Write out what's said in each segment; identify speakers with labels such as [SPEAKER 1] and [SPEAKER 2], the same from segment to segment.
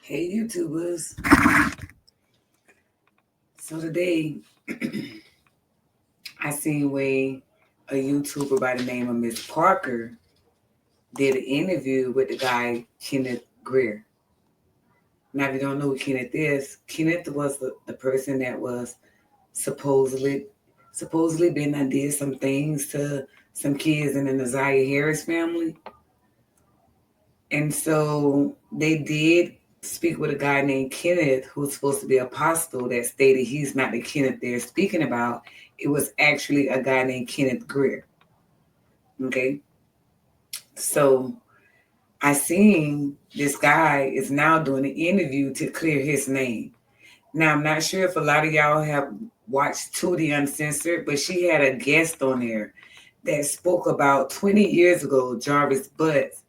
[SPEAKER 1] Hey YouTubers. So today I seen where a YouTuber by the name of Miss Parker did an interview with the guy Kenneth Greer. Now if you don't know who Kenneth is, Kenneth was the person that was supposedly been and did some things to some kids in the Naziyah Harris family. And so they did speak with a guy named Kenneth, who's supposed to be an apostle, that stated he's not the Kenneth they're speaking about. It was actually a guy named Kenneth Greer. Okay. So I seen this guy is now doing an interview to clear his name. Now I'm not sure if a lot of y'all have watched Tootie Uncensored, but she had a guest on there that spoke about 20 years ago, Jarvis Butts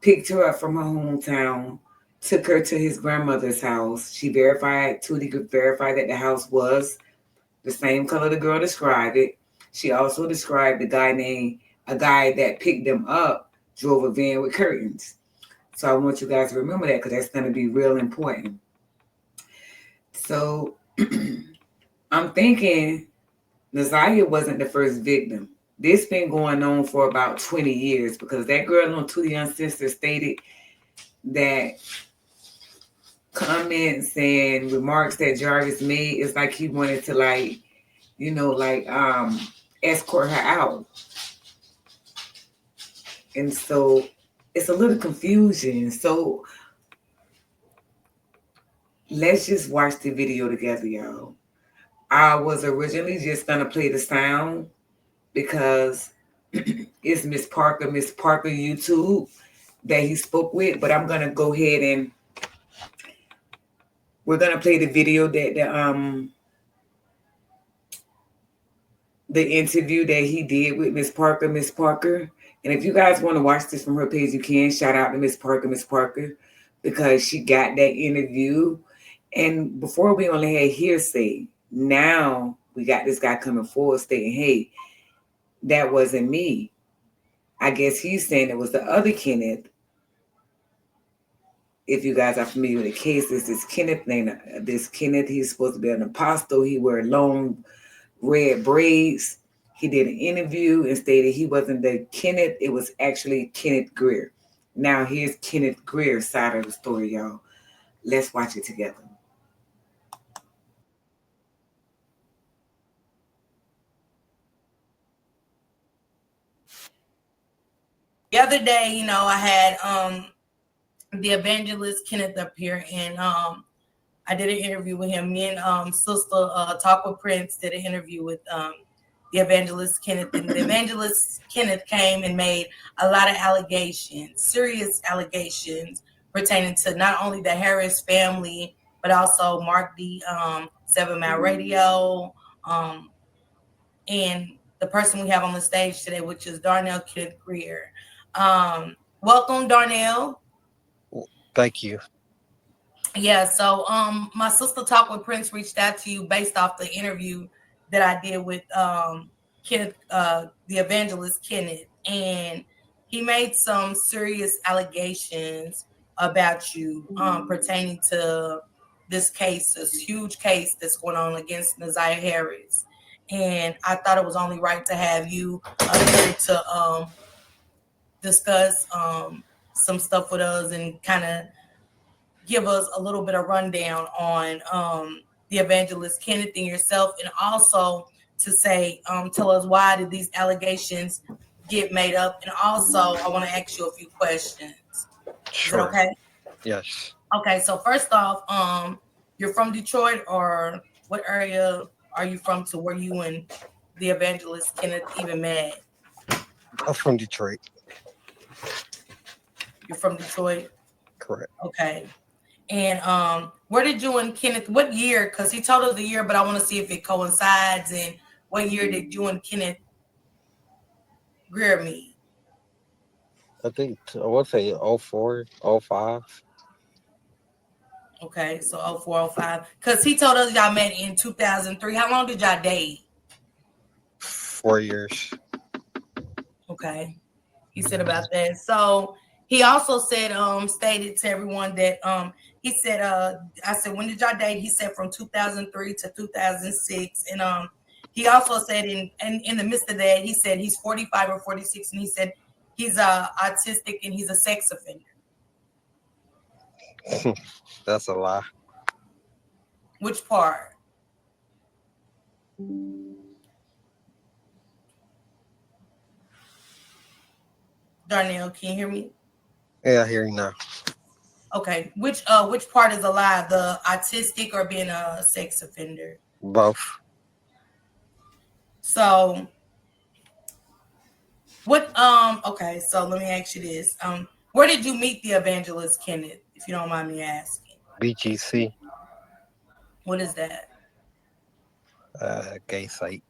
[SPEAKER 1] picked her up from her hometown, took her to his grandmother's house. Tootie could verify that the house was the same color the girl described it. She also described a guy that picked them up, drove a van with curtains. So I want you guys to remember that because that's going to be real important. So I'm thinking Naziyah wasn't the first victim. This been going on for about 20 years because that girl on Tootie Uncensored stated that comments and remarks that Jarvis made is like he wanted to escort her out. And so it's a little confusion. So let's just watch the video together, y'all. I was originally just gonna play the sound because it's Miss Parker YouTube that he spoke with, but I'm gonna go ahead and we're gonna play the video that the interview that he did with Miss Parker. And if you guys want to watch this from her page, you can. Shout out to Miss Parker, because she got that interview. And before we only had hearsay, now we got this guy coming forward stating, hey, that wasn't me. I guess he's saying it was the other Kenneth. If you guys are familiar with the case, this Kenneth name. This Kenneth, he's supposed to be an apostle. He wear long red braids. He did an interview and stated he wasn't the Kenneth. It was actually Kenneth Greer. Now here's Kenneth Greer's side of the story, y'all. Let's watch it together.
[SPEAKER 2] The other day, I had the evangelist Kenneth up here, and I did an interview with him. Me and Sister Talk with Prince did an interview with the evangelist Kenneth, and the evangelist Kenneth came and made a lot of allegations, serious allegations pertaining to not only the Harris family, but also Mark D. 7 Mile Radio, and the person we have on the stage today, which is Darnell Kenneth Greer. Welcome, Darnell.
[SPEAKER 3] Thank you.
[SPEAKER 2] Yeah, so my sister Talk with Prince reached out to you based off the interview that I did with Kenneth, the evangelist Kenneth, and he made some serious allegations about you pertaining to this case, this huge case that's going on against Naziyah Harris. And I thought it was only right to have you here to discuss some stuff with us and kind of give us a little bit of rundown on the evangelist Kenneth and yourself, and also to say, tell us why did these allegations get made up, and also I want to ask you a few questions.
[SPEAKER 3] Sure.
[SPEAKER 2] Is it okay?
[SPEAKER 3] Yes.
[SPEAKER 2] Okay, so first off, you're from Detroit, or what area are you from to where you and the evangelist Kenneth even met?
[SPEAKER 3] I'm from Detroit.
[SPEAKER 2] You're from Detroit?
[SPEAKER 3] Correct.
[SPEAKER 2] Okay. And where did you and Kenneth, what year? Because he told us the year, but I want to see if it coincides. And what year did you and Kenneth Greer meet?
[SPEAKER 3] I think I would say 04, 05.
[SPEAKER 2] Okay, so 04, 05. Because he told us y'all met in 2003. How long did y'all date?
[SPEAKER 3] 4 years.
[SPEAKER 2] Okay. He said about that. So He also said, stated to everyone that he said, I said, when did y'all date? He said from 2003 to 2006. And he also said in the midst of that, he said he's 45 or 46, and he said he's autistic and he's a sex offender.
[SPEAKER 3] That's a lie.
[SPEAKER 2] Which part? Darnell, can you hear me?
[SPEAKER 3] Yeah, I hear you now.
[SPEAKER 2] Okay. Which part is a lie? The autistic or being a sex offender?
[SPEAKER 3] Both.
[SPEAKER 2] So what okay, so let me ask you this. Where did you meet the evangelist Kenneth, if you don't mind me asking?
[SPEAKER 3] BGC,
[SPEAKER 2] What is that?
[SPEAKER 3] gay site.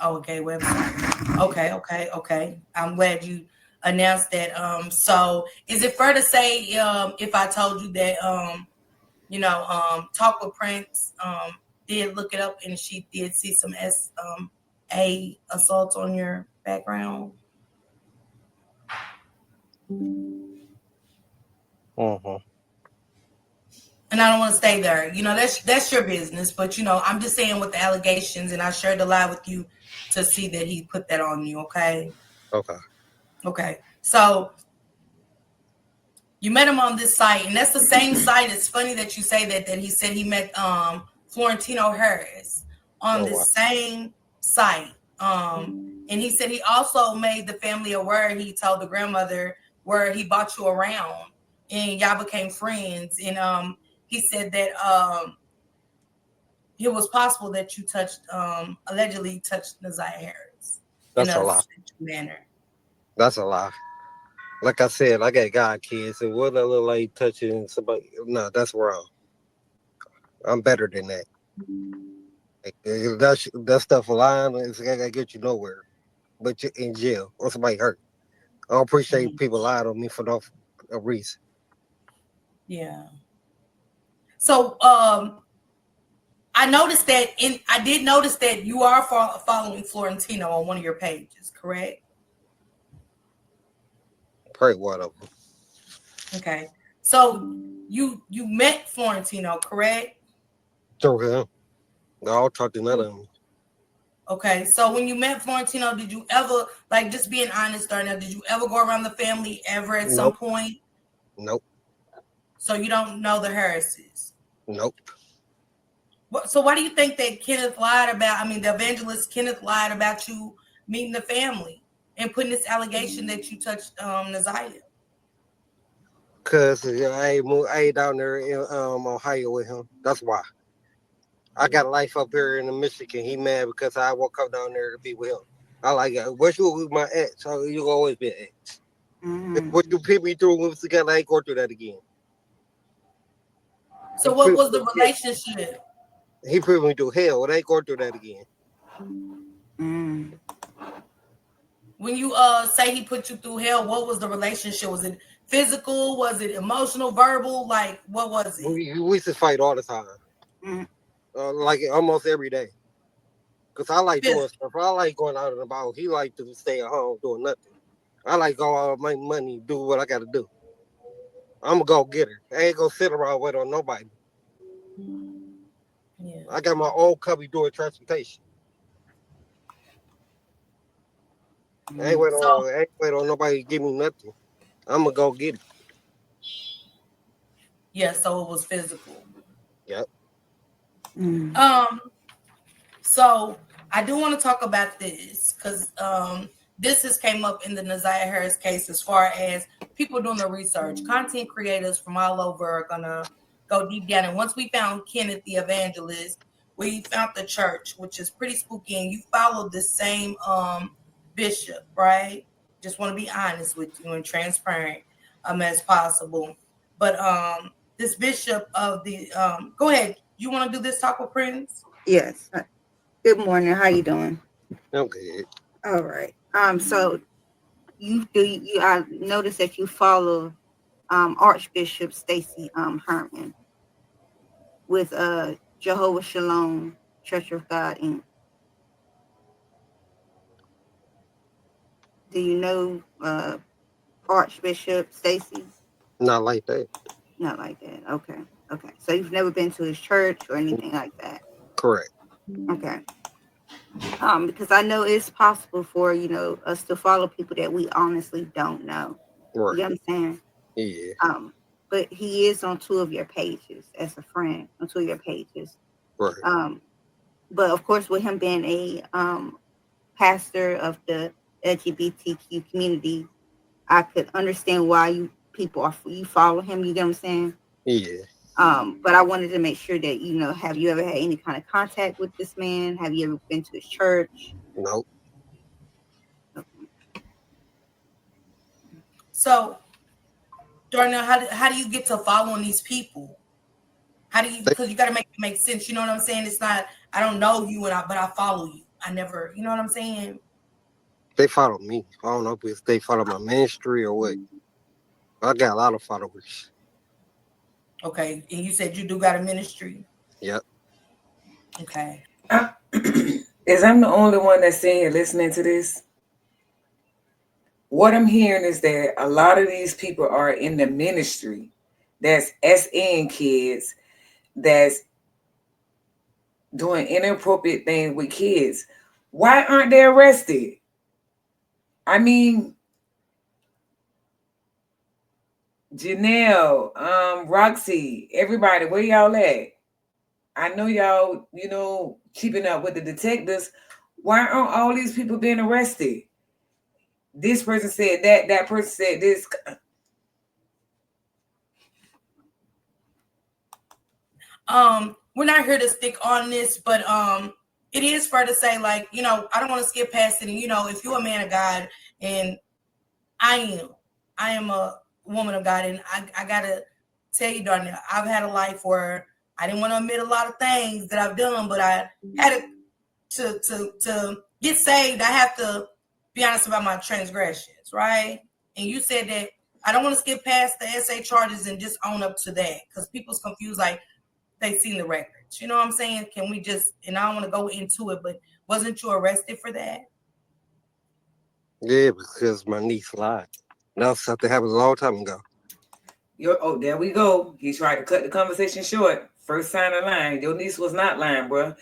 [SPEAKER 2] Oh, okay, website. Okay. I'm glad you announced that. So is it fair to say if I told you that Talk with Prince did look it up and she did see some a assaults on your background?
[SPEAKER 3] Mm-hmm.
[SPEAKER 2] And I don't want to stay there. That's your business. But I'm just saying with the allegations, and I shared the lie with you to see that he put that on you. Okay.
[SPEAKER 3] Okay.
[SPEAKER 2] Okay. So you met him on this site, and that's the same site. It's funny that you say that he said he met Florentino Harris on
[SPEAKER 3] Oh wow.
[SPEAKER 2] this same site. And he said he also made the family aware. He told the grandmother where he bought you around, and y'all became friends. And he said that it was possible that you allegedly touched Naziyah Harris in
[SPEAKER 3] That's a
[SPEAKER 2] a
[SPEAKER 3] lie.
[SPEAKER 2] sexual manner.
[SPEAKER 3] That's a lie. Like I said, I got god kids, and what I look like touching somebody? No, that's wrong. I'm better than that. Like, that stuff lying is gonna get you nowhere. But you're in jail or somebody hurt. I don't appreciate
[SPEAKER 2] Mhm.
[SPEAKER 3] people lying on me for no a reason.
[SPEAKER 2] Yeah. So I did notice that you are following Florentino on one of your pages, correct?
[SPEAKER 3] Pray one of them.
[SPEAKER 2] Okay. So you met Florentino, correct?
[SPEAKER 3] Through him. I don't talk to none of them.
[SPEAKER 2] Okay. So when you met Florentino, did you ever, like, just being honest right now, did you ever go around the family ever at some
[SPEAKER 3] Nope.
[SPEAKER 2] point?
[SPEAKER 3] Nope.
[SPEAKER 2] So you don't know the Harrises.
[SPEAKER 3] Nope.
[SPEAKER 2] So why do you think that Kenneth lied about? I mean, the evangelist Kenneth lied about you meeting the family and putting this allegation that you touched Naziyah.
[SPEAKER 3] Cause I ain't down there in Ohio with him. That's why. I got a life up here in Michigan. He mad because I won't come down there to be with him. I like it. What you with my ex? So you always be an ex.
[SPEAKER 1] Mm.
[SPEAKER 3] What you put me through when we was together, I ain't going through that again. He
[SPEAKER 2] So what
[SPEAKER 3] put me
[SPEAKER 2] was the
[SPEAKER 3] through hell.
[SPEAKER 2] relationship?
[SPEAKER 3] He put me through hell. I ain't going through that again.
[SPEAKER 1] Mm.
[SPEAKER 2] When you say he put you through hell, what was the relationship? Was it physical? Was it emotional, verbal? Like, what was it?
[SPEAKER 3] We used to fight all the time.
[SPEAKER 1] Mm.
[SPEAKER 3] Like almost every day. Cause I like doing
[SPEAKER 2] Phys-
[SPEAKER 3] stuff. I like going out and about. He like to stay at home doing nothing. I like go out, make money, do what I gotta do. I'm gonna go get her. I ain't gonna sit around wait on nobody.
[SPEAKER 2] yeah.
[SPEAKER 3] I got my own company doing transportation.
[SPEAKER 1] Mm.
[SPEAKER 2] So
[SPEAKER 3] I ain't wait on nobody to give me nothing. I'm gonna go get it.
[SPEAKER 2] yeah, so it was physical.
[SPEAKER 3] Yep.
[SPEAKER 1] Mm.
[SPEAKER 2] Um, So I do want to talk about this because this has came up in the Naziyah Harris case as far as people doing the research. Content creators from all over are gonna go deep down. And once we found Kenneth the evangelist, we found the church, which is pretty spooky. And you followed the same bishop, right? Just want to be honest with you and transparent as possible. But this bishop of the go ahead. You want to do this talk with Prince?
[SPEAKER 4] Yes. Good morning. How you doing?
[SPEAKER 3] I'm good.
[SPEAKER 4] All right. So you I noticed that you follow Archbishop Stacy Herman with Jehovah Shalom Church of God Inc. Do you know Archbishop Stacy?
[SPEAKER 3] Not like that.
[SPEAKER 4] Not like that. Okay. Okay. So you've never been to his church or anything like that.
[SPEAKER 3] Correct.
[SPEAKER 4] Okay. Because I know it's possible for us to follow people that we honestly don't know.
[SPEAKER 3] Right.
[SPEAKER 4] You know what I'm saying?
[SPEAKER 3] Yeah.
[SPEAKER 4] But he is on two of your pages as a friend on two of your pages.
[SPEAKER 3] Right.
[SPEAKER 4] But of course, with him being a pastor of the LGBTQ community, I could understand why you follow him. You get what I'm saying?
[SPEAKER 3] Yeah.
[SPEAKER 4] But I wanted to make sure that have you ever had any kind of contact with this man? Have you ever been to his church?
[SPEAKER 3] Nope.
[SPEAKER 2] So, Darnell, how do you get to following these people? How do you,
[SPEAKER 3] They
[SPEAKER 2] because you got to make it make sense. You know what I'm saying? It's not, I don't know you, but I follow you. I never, you know what I'm saying?
[SPEAKER 3] they follow me. I don't know if they follow my ministry or what. I got a lot of followers.
[SPEAKER 2] Okay. And you said you do got a ministry.
[SPEAKER 3] Yep.
[SPEAKER 2] Okay.
[SPEAKER 1] Is I'm the only one that's sitting here listening to this? What I'm hearing is that a lot of these people are in the ministry. That's SN kids that's doing inappropriate things with kids. Why aren't they arrested? I mean, Janelle, Roxy, everybody, where y'all at? I know y'all, keeping up with the detectives. Why aren't all these people being arrested? This person said that person said this.
[SPEAKER 2] We're not here to stick on this, but it is fair to say, like, I don't want to skip past it. And if you're a man of God, and I am a woman of God, and I gotta tell you, Darnell, I've had a life where I didn't want to admit a lot of things that I've done, but I had to get saved. I have to be honest about my transgressions, right? And you said that I don't want to skip past the SA charges and just own up to that, because people's confused, like they seen the records. You know what I'm saying? Can we just, and I don't want to go into it, but wasn't you arrested for that?
[SPEAKER 3] Yeah, because my niece lied. That was something that happened a long time ago.
[SPEAKER 1] There we go. He tried to cut the conversation short. First sign of lying. Your niece was not lying, bro.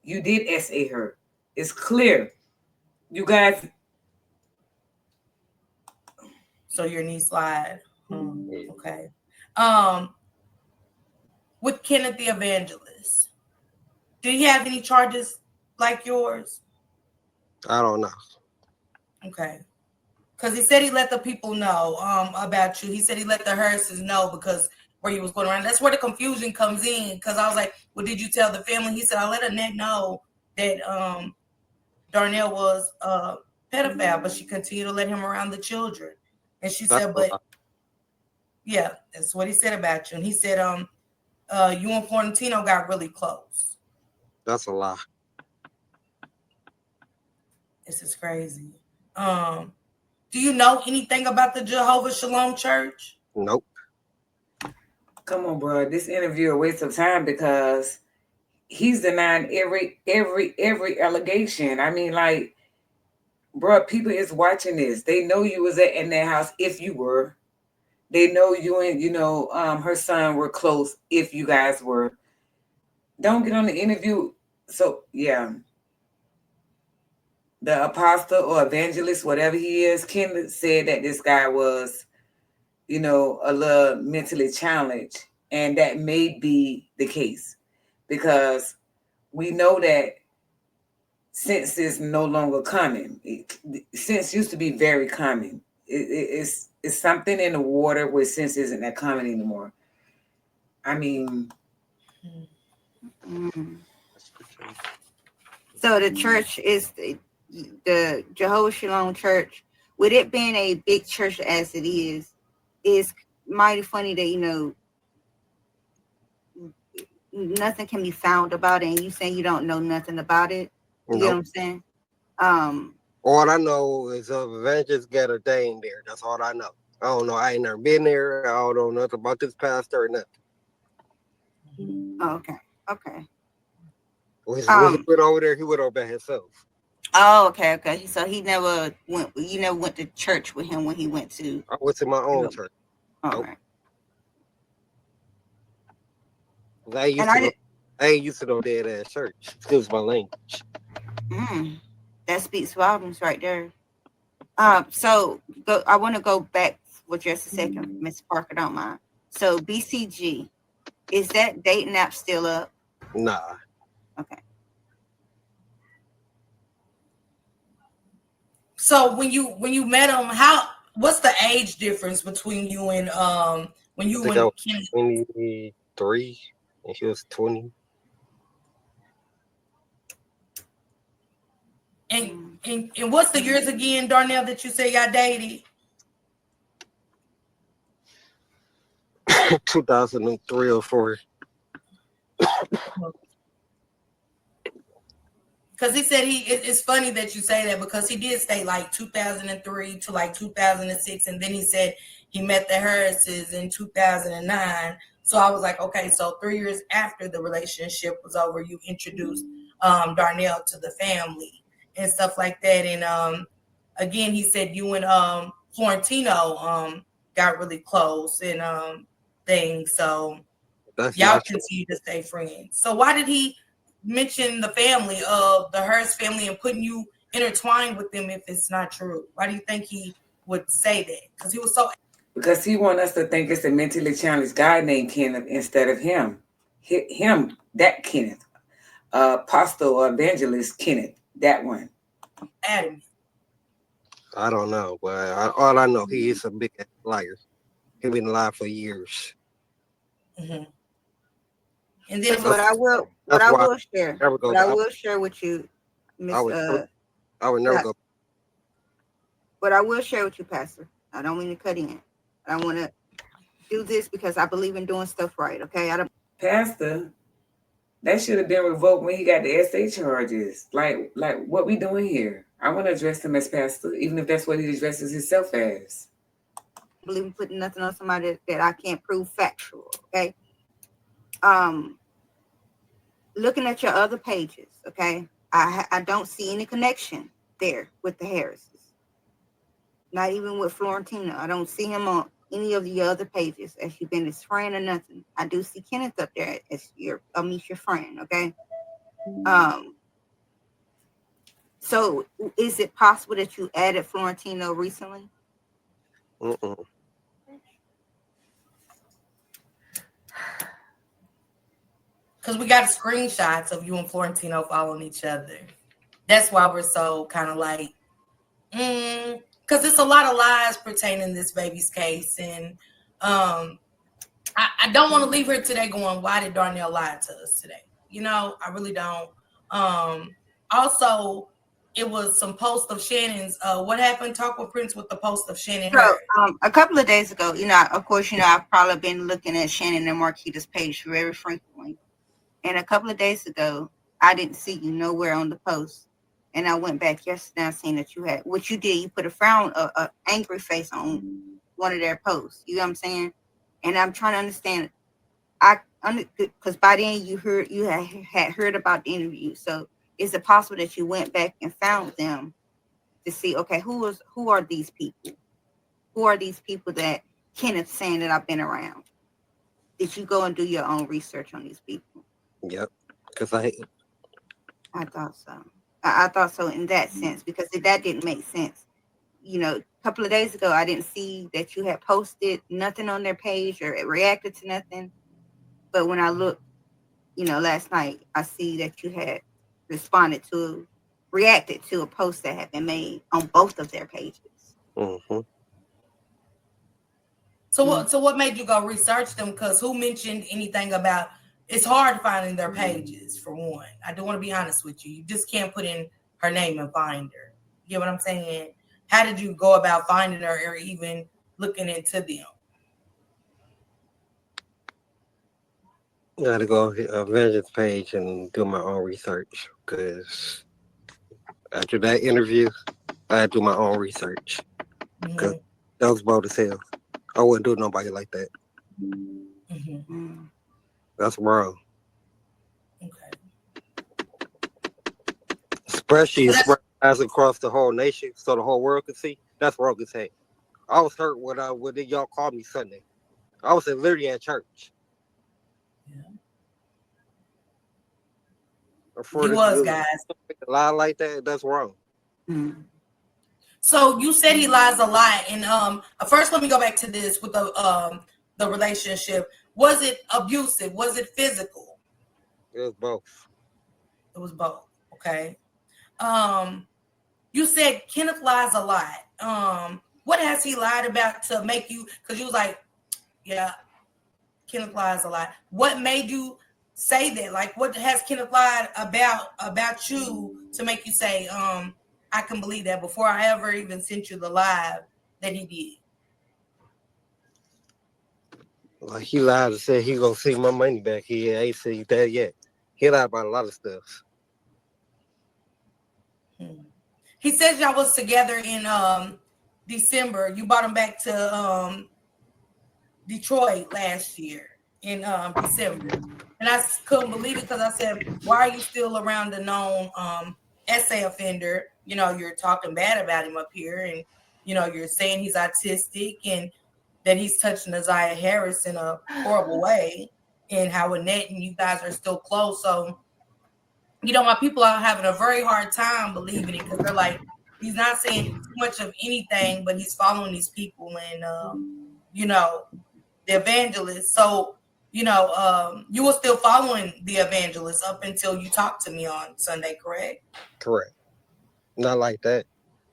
[SPEAKER 1] You did SA her. It's clear. You guys.
[SPEAKER 2] So your niece lied.
[SPEAKER 3] Yeah.
[SPEAKER 2] Okay. With Kenneth the evangelist, do he have any charges like yours?
[SPEAKER 3] I don't know.
[SPEAKER 2] Okay. Because he said he let the people know about you. He said he let the Harrises know because where you was going around. That's where the confusion comes in. Because I was like, well, did you tell the family? He said, I let Annette know that Darnell was a pedophile, but she continued to let him around the children. And she
[SPEAKER 3] That's
[SPEAKER 2] said,
[SPEAKER 3] a
[SPEAKER 2] but
[SPEAKER 3] lie.
[SPEAKER 2] yeah, that's what he said about you. And he said, you and Florentino got really close.
[SPEAKER 3] That's a lie.
[SPEAKER 2] This is crazy. Do you know anything about the Jehovah Shalom Church?
[SPEAKER 3] Nope.
[SPEAKER 1] Come on, bro. This interview a waste of time because he's denying every allegation. I mean, like, bro, people is watching this. They know you was in their house if you were. They know you and her son were close if you guys were. Don't get on the interview. So yeah, the apostle or evangelist, whatever he is, Kenneth said that this guy was, a little mentally challenged, and that may be the case because we know that sense is no longer common. Sense used to be very common. It's something in the water where sense isn't that common anymore. I mean,
[SPEAKER 4] So the church is the Jehovah Shalom Church. With it being a big church as it is mighty funny that nothing can be found about it, and you saying you don't know nothing about it. You get what
[SPEAKER 3] Nope.
[SPEAKER 4] I'm saying?
[SPEAKER 3] All I know is evangelist got ordained there. That's all I know. I don't know. I ain't never been there. I don't know nothing about this pastor or nothing.
[SPEAKER 4] Okay.
[SPEAKER 3] When he went over there, he went over by himself.
[SPEAKER 4] Oh, okay, okay. So he never went. You never went to church with him when he went to.
[SPEAKER 3] I went to my own
[SPEAKER 4] Nope.
[SPEAKER 3] church.
[SPEAKER 4] All
[SPEAKER 3] Nope.
[SPEAKER 4] right.
[SPEAKER 3] I ain't
[SPEAKER 4] And
[SPEAKER 3] used to go. I ain't used to no dead ass church. Excuse my language.
[SPEAKER 4] that speaks volumes right there. So I want to go back for just a second, Miss Parker, don't mind. So BCG, is that dating app still up?
[SPEAKER 3] Nah.
[SPEAKER 4] Okay.
[SPEAKER 2] So when you met him, what's the age difference between you and when
[SPEAKER 3] I
[SPEAKER 2] you
[SPEAKER 3] think I
[SPEAKER 2] and
[SPEAKER 3] was
[SPEAKER 2] Kenneth?
[SPEAKER 3] 23 and he was 20.
[SPEAKER 2] And what's the years again, Darnell, that you say y'all dated?
[SPEAKER 3] 2003 or 4.
[SPEAKER 2] Because he said it's funny that you say that because he did stay like 2003 to like 2006, and then he said he met the Harrises in 2009. So I was like, okay, so 3 years after the relationship was over, you introduced Darnell to the family and stuff like that. And again, he said you and Florentino got really close and things. So
[SPEAKER 3] That's
[SPEAKER 2] y'all
[SPEAKER 3] not true.
[SPEAKER 2] continue to stay friends. So why did he mention the family of the Hearst family and putting you intertwined with them if it's not true? Why do you think he would say that? Because he was so.
[SPEAKER 1] Because he want us to think it's a mentally challenged guy named Kenneth instead of him. That Kenneth. Apostle or evangelist Kenneth, that one.
[SPEAKER 2] Adamant.
[SPEAKER 3] I don't know, but all I know, he is a big ass liar. He been alive for years.
[SPEAKER 2] Mm-hmm. And then
[SPEAKER 4] What I will share,
[SPEAKER 3] I never go.
[SPEAKER 4] what I will share with you,
[SPEAKER 3] I
[SPEAKER 4] Miss
[SPEAKER 3] would. I would never go.
[SPEAKER 4] what I will share with you, Pastor. I don't mean to cut in. I want to do this because I believe in doing stuff right. Okay.
[SPEAKER 1] Pastor, that should have been revoked when he got the SA charges. Like what we doing here? I want to address him as pastor, even if that's what he addresses himself as.
[SPEAKER 4] believe in putting nothing on somebody that I can't prove factual. Okay. Looking at your other pages. Okay. I don't see any connection there with the Harrises. Not even with Florentino. I don't see him on any of the other pages as you've been his friend or nothing. I do see Kenneth up there as your friend. Okay. So is it possible that you added Florentino recently?
[SPEAKER 3] Mm-mm.
[SPEAKER 2] because we got screenshots of you and Florentino following each other. That's why we're so kind of like, because it's a lot of lies pertaining to this baby's case, and I don't want to leave here today going, why did Darnell lie to us today? You know, I really don't. Also, it was some post of Shannon's. What happened? Talk with Prince with the post of Shannon
[SPEAKER 4] So
[SPEAKER 2] Hurd.
[SPEAKER 4] a couple of days ago, of course, I've probably been looking at Shannon and Marquita's page very frequently. And a couple of days ago, I didn't see you nowhere on the post. And I went back yesterday and seen that you had what you did. You put a frown, a angry face on one of their posts. You know what I'm saying? And I'm trying to understand. Because by then you had heard about the interview. So is it possible that you went back and found them to see, okay, who are these people? Who are these people that Kenneth's saying that I've been around? Did you go and do your own research on these people?
[SPEAKER 3] Yep. Because
[SPEAKER 4] I thought so. I thought so in that sense, because that didn't make sense. A couple of days ago, I didn't see that you had posted nothing on their page or reacted to nothing. But when I looked, last night, I see that you had reacted to a post that had been made on both of their pages.
[SPEAKER 3] Mm-hmm.
[SPEAKER 2] So what made you go research them? Because who mentioned anything about? It's hard finding their pages for one. I do want to be honest with you. You just can't put in her name and find her. You get what I'm saying? How did you go about finding her or even looking into them?
[SPEAKER 3] I got to go Vengeance page and do my own research because after that interview, I had to do my own research because that was bold as hell. I wouldn't do nobody like that.
[SPEAKER 2] Mm-hmm.
[SPEAKER 3] That's wrong.
[SPEAKER 2] Okay.
[SPEAKER 3] Especially as across the whole nation so the whole world could see. That's wrong as heck. I was hurt when y'all called me Sunday. I was literally at church.
[SPEAKER 2] Yeah.
[SPEAKER 3] For
[SPEAKER 2] He
[SPEAKER 3] the
[SPEAKER 2] was, guys.
[SPEAKER 3] lie like that, that's wrong.
[SPEAKER 1] Mm.
[SPEAKER 2] So you said he lies a lot, and first let me go back to this with the relationship. Was it abusive? Was it physical?
[SPEAKER 3] It was both.
[SPEAKER 2] It was both. Okay. Um, you said Kenneth lies a lot. What has he lied about to make you? Because you was like, yeah, Kenneth lies a lot. What made you say that? Like, what has Kenneth lied about you to make you say, I can believe that before I ever even sent you the live that he did?
[SPEAKER 3] Like he lied and said he gonna see my money back. He ain't seen that yet. He lied about a lot of stuff.
[SPEAKER 2] Hmm. He says y'all was together in December. You brought him back to Detroit last year in December. And I couldn't believe it because I said, why are you still around a known essay offender? You know, you're talking bad about him up here, and you know, you're saying he's autistic and that he's touching Naziyah Harris in a horrible way, and how Annette and you guys are still close. So, you know, my people are having a very hard time believing it because they're like, he's not saying too much of anything, but he's following these people and you know, the evangelist. So, you know, you were still following the evangelist up until you talked to me on Sunday, correct?
[SPEAKER 3] Correct. Not like that.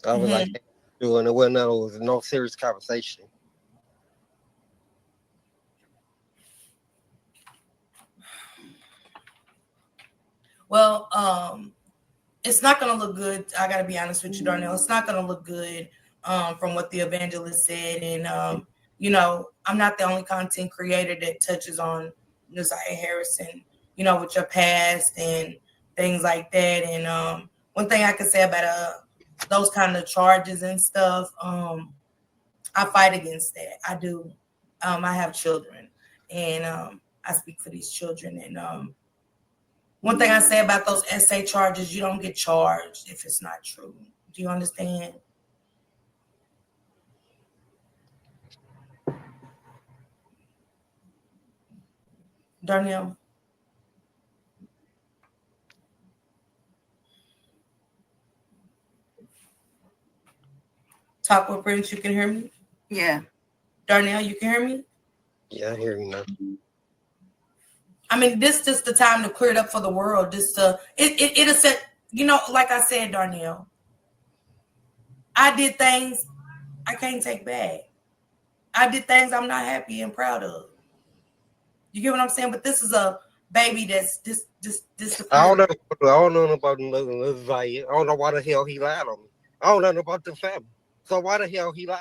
[SPEAKER 3] I was like,
[SPEAKER 2] Mm-hmm.
[SPEAKER 3] doing it was no serious conversation.
[SPEAKER 2] Well, it's not going to look good. I got to be honest with you, Darnell. It's not going to look good from what the evangelist said. And, you know, I'm not the only content creator that touches on Naziyah Harrison, you know, with your past and things like that. And one thing I can say about those kind of charges and stuff, I fight against that. I do. I have children, and I speak for these children. And one thing I say about those essay charges, you don't get charged if it's not true. Do you understand? Darnell, talk with Prince, you can hear me?
[SPEAKER 4] Yeah.
[SPEAKER 2] Darnell, you can hear me?
[SPEAKER 3] Yeah, I hear you now.
[SPEAKER 2] I mean, this is just the time to clear it up for the world. Just to, it'll set, you know, like I said, Darnell, I did things I can't take back. I did things I'm not happy and proud of. You get what I'm saying? But this is a baby that's
[SPEAKER 3] I don't
[SPEAKER 2] disappeared.
[SPEAKER 3] know. I don't know about Naziyah. I don't know why the hell he lied on me. I don't know about the family. So why the hell he lied?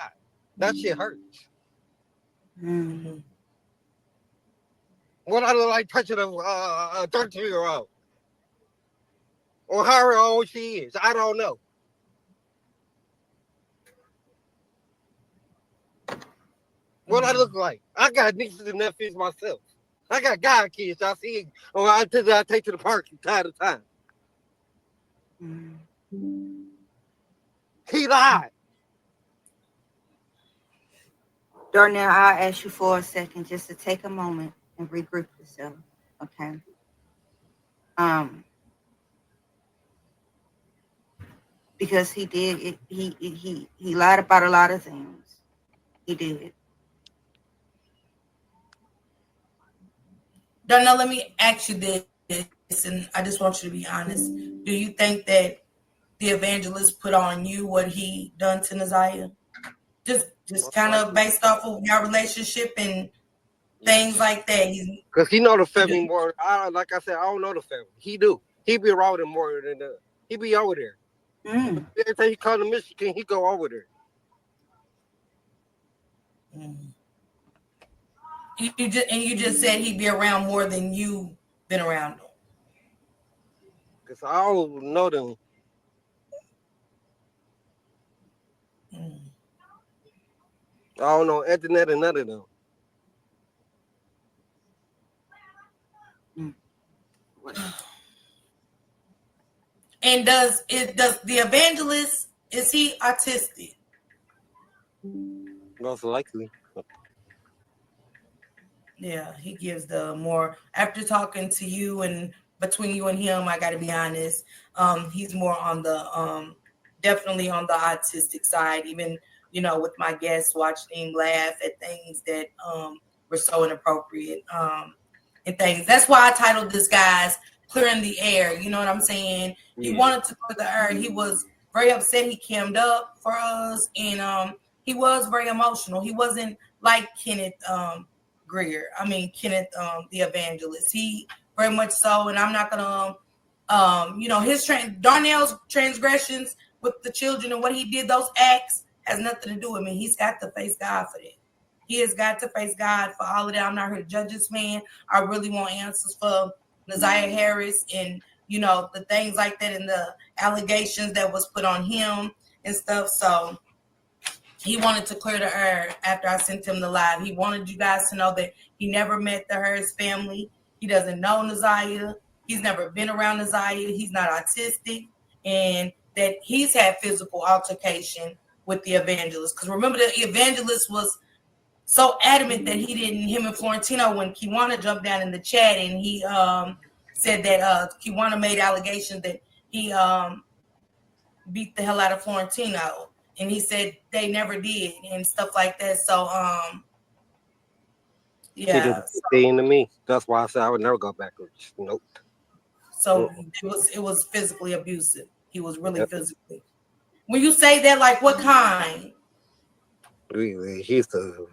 [SPEAKER 3] That shit hurts.
[SPEAKER 2] Mm-hmm.
[SPEAKER 3] What I look like touching a 13-year-old or however old she is. I don't know. What I
[SPEAKER 2] Mm-hmm.
[SPEAKER 3] look like. I got nieces and nephews myself. I got god kids. I see. Or I take to the park from time to time. He lied.
[SPEAKER 4] Darnell, I'll ask you for a second just to take a moment and regroup yourself. Okay. Um, because he did it, he lied about a lot of things. He did.
[SPEAKER 2] Darnell, let me ask you this, and I just want you to be honest. Do you think that the evangelist put on you what he done to Naziyah? Just
[SPEAKER 3] Most
[SPEAKER 2] kind of
[SPEAKER 3] likely.
[SPEAKER 2] based off of your relationship and things
[SPEAKER 3] Yes.
[SPEAKER 2] like that.
[SPEAKER 3] Because he know the
[SPEAKER 2] He do.
[SPEAKER 3] family more. Like I said, I don't know the family. He do. He be around them more than he be over there.
[SPEAKER 4] Mm.
[SPEAKER 3] Every time he come to Michigan, he go over there.
[SPEAKER 2] Mm. You just said he'd be around more than you been around him.
[SPEAKER 3] Because I don't know them.
[SPEAKER 2] Mm.
[SPEAKER 3] I don't know internet and none of them.
[SPEAKER 4] Mm. What?
[SPEAKER 2] And does the evangelist, is he autistic?
[SPEAKER 3] Most likely.
[SPEAKER 2] Yeah, he gives the more, after talking to you and between you and him, I gotta be honest. He's more on the definitely on the autistic side, even with my guests watching him laugh at things that were so inappropriate. And things. That's why I titled this guy's Clearing the Air. You know what I'm saying? He
[SPEAKER 3] Yeah.
[SPEAKER 2] wanted to clear the air. He was very upset. He cammed up for us, and he was very emotional. He wasn't like Kenneth Greer. I mean Kenneth the evangelist. He very much so, and I'm not gonna his Darnell's transgressions with the children and what he did, those acts has nothing to do with me. He's got to face God for that. He has got to face God for all of that. I'm not here to judge this man. I really want answers for Naziyah Harris and the things like that and the allegations that was put on him and stuff. So he wanted to clear the air after I sent him the live. He wanted you guys to know that he never met the Harris family. He doesn't know Naziyah. He's never been around Naziyah. He's not autistic. And that he's had physical altercation with the evangelist. Because remember, the evangelist was so adamant that he didn't, him and Florentino, when Kiwana jumped down in the chat and he said that Kiwana made allegations that he beat the hell out of Florentino, and he said they never did and stuff like that. So
[SPEAKER 3] He did the
[SPEAKER 2] yeah,
[SPEAKER 3] same thing to me. That's why I said I would never go backwards. Nope.
[SPEAKER 2] so it was physically abusive. He was really
[SPEAKER 3] Yep.
[SPEAKER 2] physically. When you say that, like what kind?
[SPEAKER 3] He used to,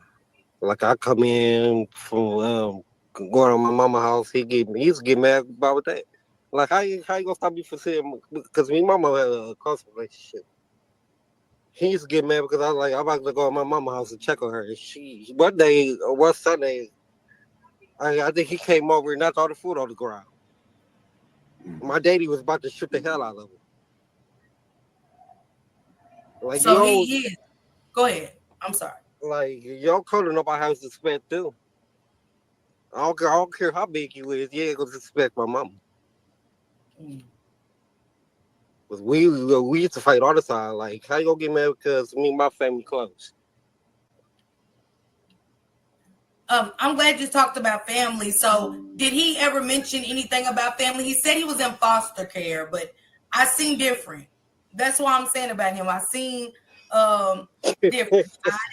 [SPEAKER 3] like, I come in from going to my mama house. He used to get mad about that. Like, how you gonna stop me from saying, because me and mama had a close relationship. He used to get mad because I was like, I'm about to go to my mama house and check on her. And one day, or one Sunday, I think he came over and knocked all the food on the ground. My daddy was about to shoot the hell out of him. Like,
[SPEAKER 2] So he is. Go ahead. I'm sorry.
[SPEAKER 3] you don't come to nobody house to disrespect them. I don't care how big you is. You ain't gonna disrespect my mama.
[SPEAKER 2] Mm.
[SPEAKER 3] Cause we used to fight all the time. Like, how you gonna get mad because me and my family close?
[SPEAKER 2] I'm glad you talked about family. So, did he ever mention anything about family? He said he was in foster care, but I seen different. That's what I'm saying about him. I seen different.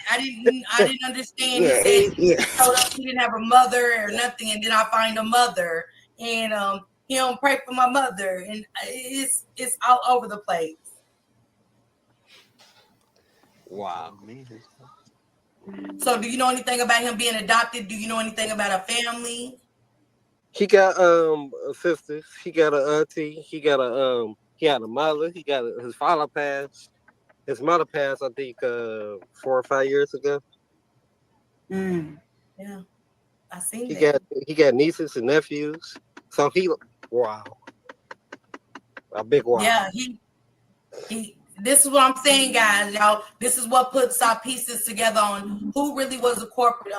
[SPEAKER 2] I didn't understand. He
[SPEAKER 3] Yeah,
[SPEAKER 2] said
[SPEAKER 3] yeah.
[SPEAKER 2] he told us he didn't have a mother or nothing, and then I find a mother, and he don't pray for my mother, and it's all over the place.
[SPEAKER 3] Wow.
[SPEAKER 2] So, do you know anything about him being adopted? Do you know anything about a family?
[SPEAKER 3] He got sisters. He got a auntie. He had a mother. His father passed. His mother passed, I think, 4 or 5 years ago.
[SPEAKER 4] Mm.
[SPEAKER 2] Yeah, I seen
[SPEAKER 3] He
[SPEAKER 2] that.
[SPEAKER 3] got he got nieces and nephews. So wow, a big wow.
[SPEAKER 2] Yeah, he this is what I'm saying, guys. Y'all, this is what puts our pieces together on who really was the corporate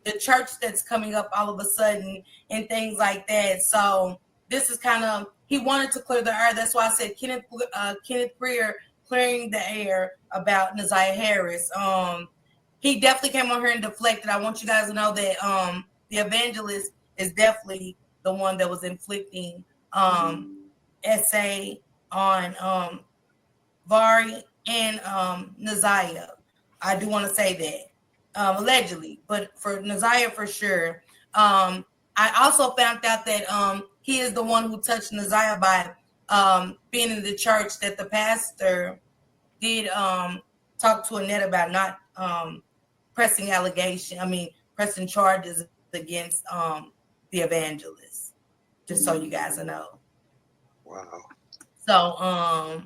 [SPEAKER 2] the church that's coming up all of a sudden and things like that. So this is kind of, he wanted to clear the air. That's why I said Kenneth Greer clearing the air about Naziyah Harris. He definitely came on here and deflected. I want you guys to know that the evangelist is definitely the one that was inflicting essay on Vari and Naziyah. I do want to say that allegedly, but for Naziyah for sure. I also found out that he is the one who touched Naziyah by being in the church, that the pastor did talk to Annette about not pressing charges against the evangelist. Just so you guys know.
[SPEAKER 3] Wow.
[SPEAKER 2] So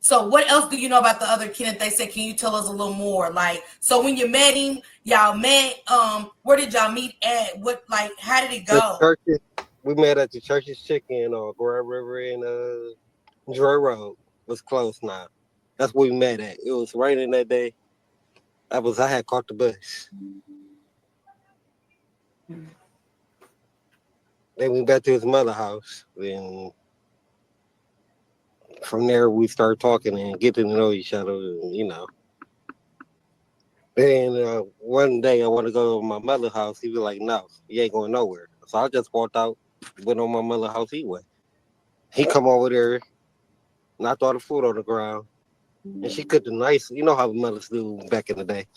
[SPEAKER 2] so what else do you know about the other Kenneth? They said, can you tell us a little more? Like, so when you met him, y'all met, where did y'all meet at? What, like, how did it
[SPEAKER 3] The
[SPEAKER 2] go?
[SPEAKER 3] churches. We met at the Church's Chicken on Greer River and Dre Road. Was close now. That's where we met at. It was raining that day. I had caught the bus. Then we back to his mother house. Then From there, we start talking and getting to know each other. Then one day I want to go to my mother's house. He was like, "No, you ain't going nowhere." So I just walked out, went on my mother's house. He come over there, knocked all the food on the ground, and she cooked a nice. You know how mothers do back in the day.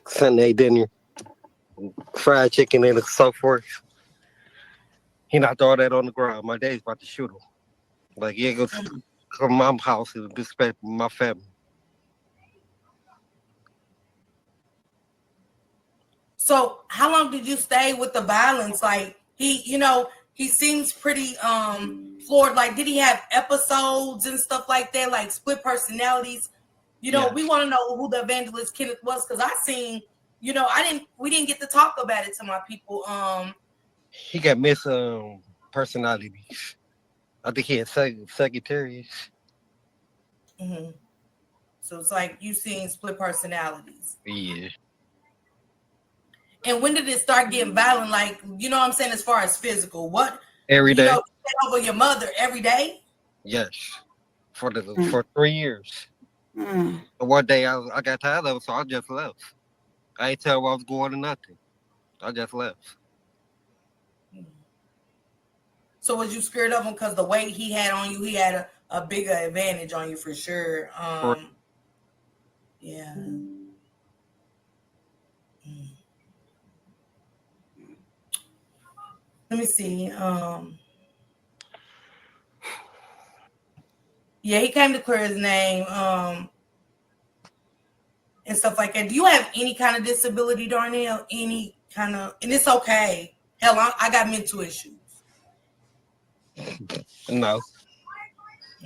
[SPEAKER 3] Sunday dinner, fried chicken and so forth. He knocked all that on the ground. My dad's about to shoot him. Like, you ain't go to my house and disrespect my family.
[SPEAKER 2] So how long did you stay with the violence? Like he seems pretty floored. Like, did he have episodes and stuff like that, like split personalities?
[SPEAKER 3] Yeah.
[SPEAKER 2] We want to know who the evangelist Kenneth was, because I seen, we didn't get to talk about it to my people.
[SPEAKER 3] He got personalities. I think he had secretaries.
[SPEAKER 2] Mm-hmm. So it's like you seen split personalities.
[SPEAKER 3] Yeah.
[SPEAKER 2] And when did it start getting violent? Like, what I'm saying, as far as physical, what
[SPEAKER 3] Every day.
[SPEAKER 2] Over your mother every day?
[SPEAKER 3] Yes. For 3 years.
[SPEAKER 4] Mm.
[SPEAKER 3] One day I got tired of it, so I just left. I ain't tell where I was going or nothing. I just left.
[SPEAKER 2] So was you scared of him because the weight he had on you? He had a bigger advantage on you for sure. Yeah. Let me see. Yeah, he came to clear his name. And stuff like that. Do you have any kind of disability, Darnell? Any kind of, and it's okay. Hell, I got mental issues.
[SPEAKER 3] No.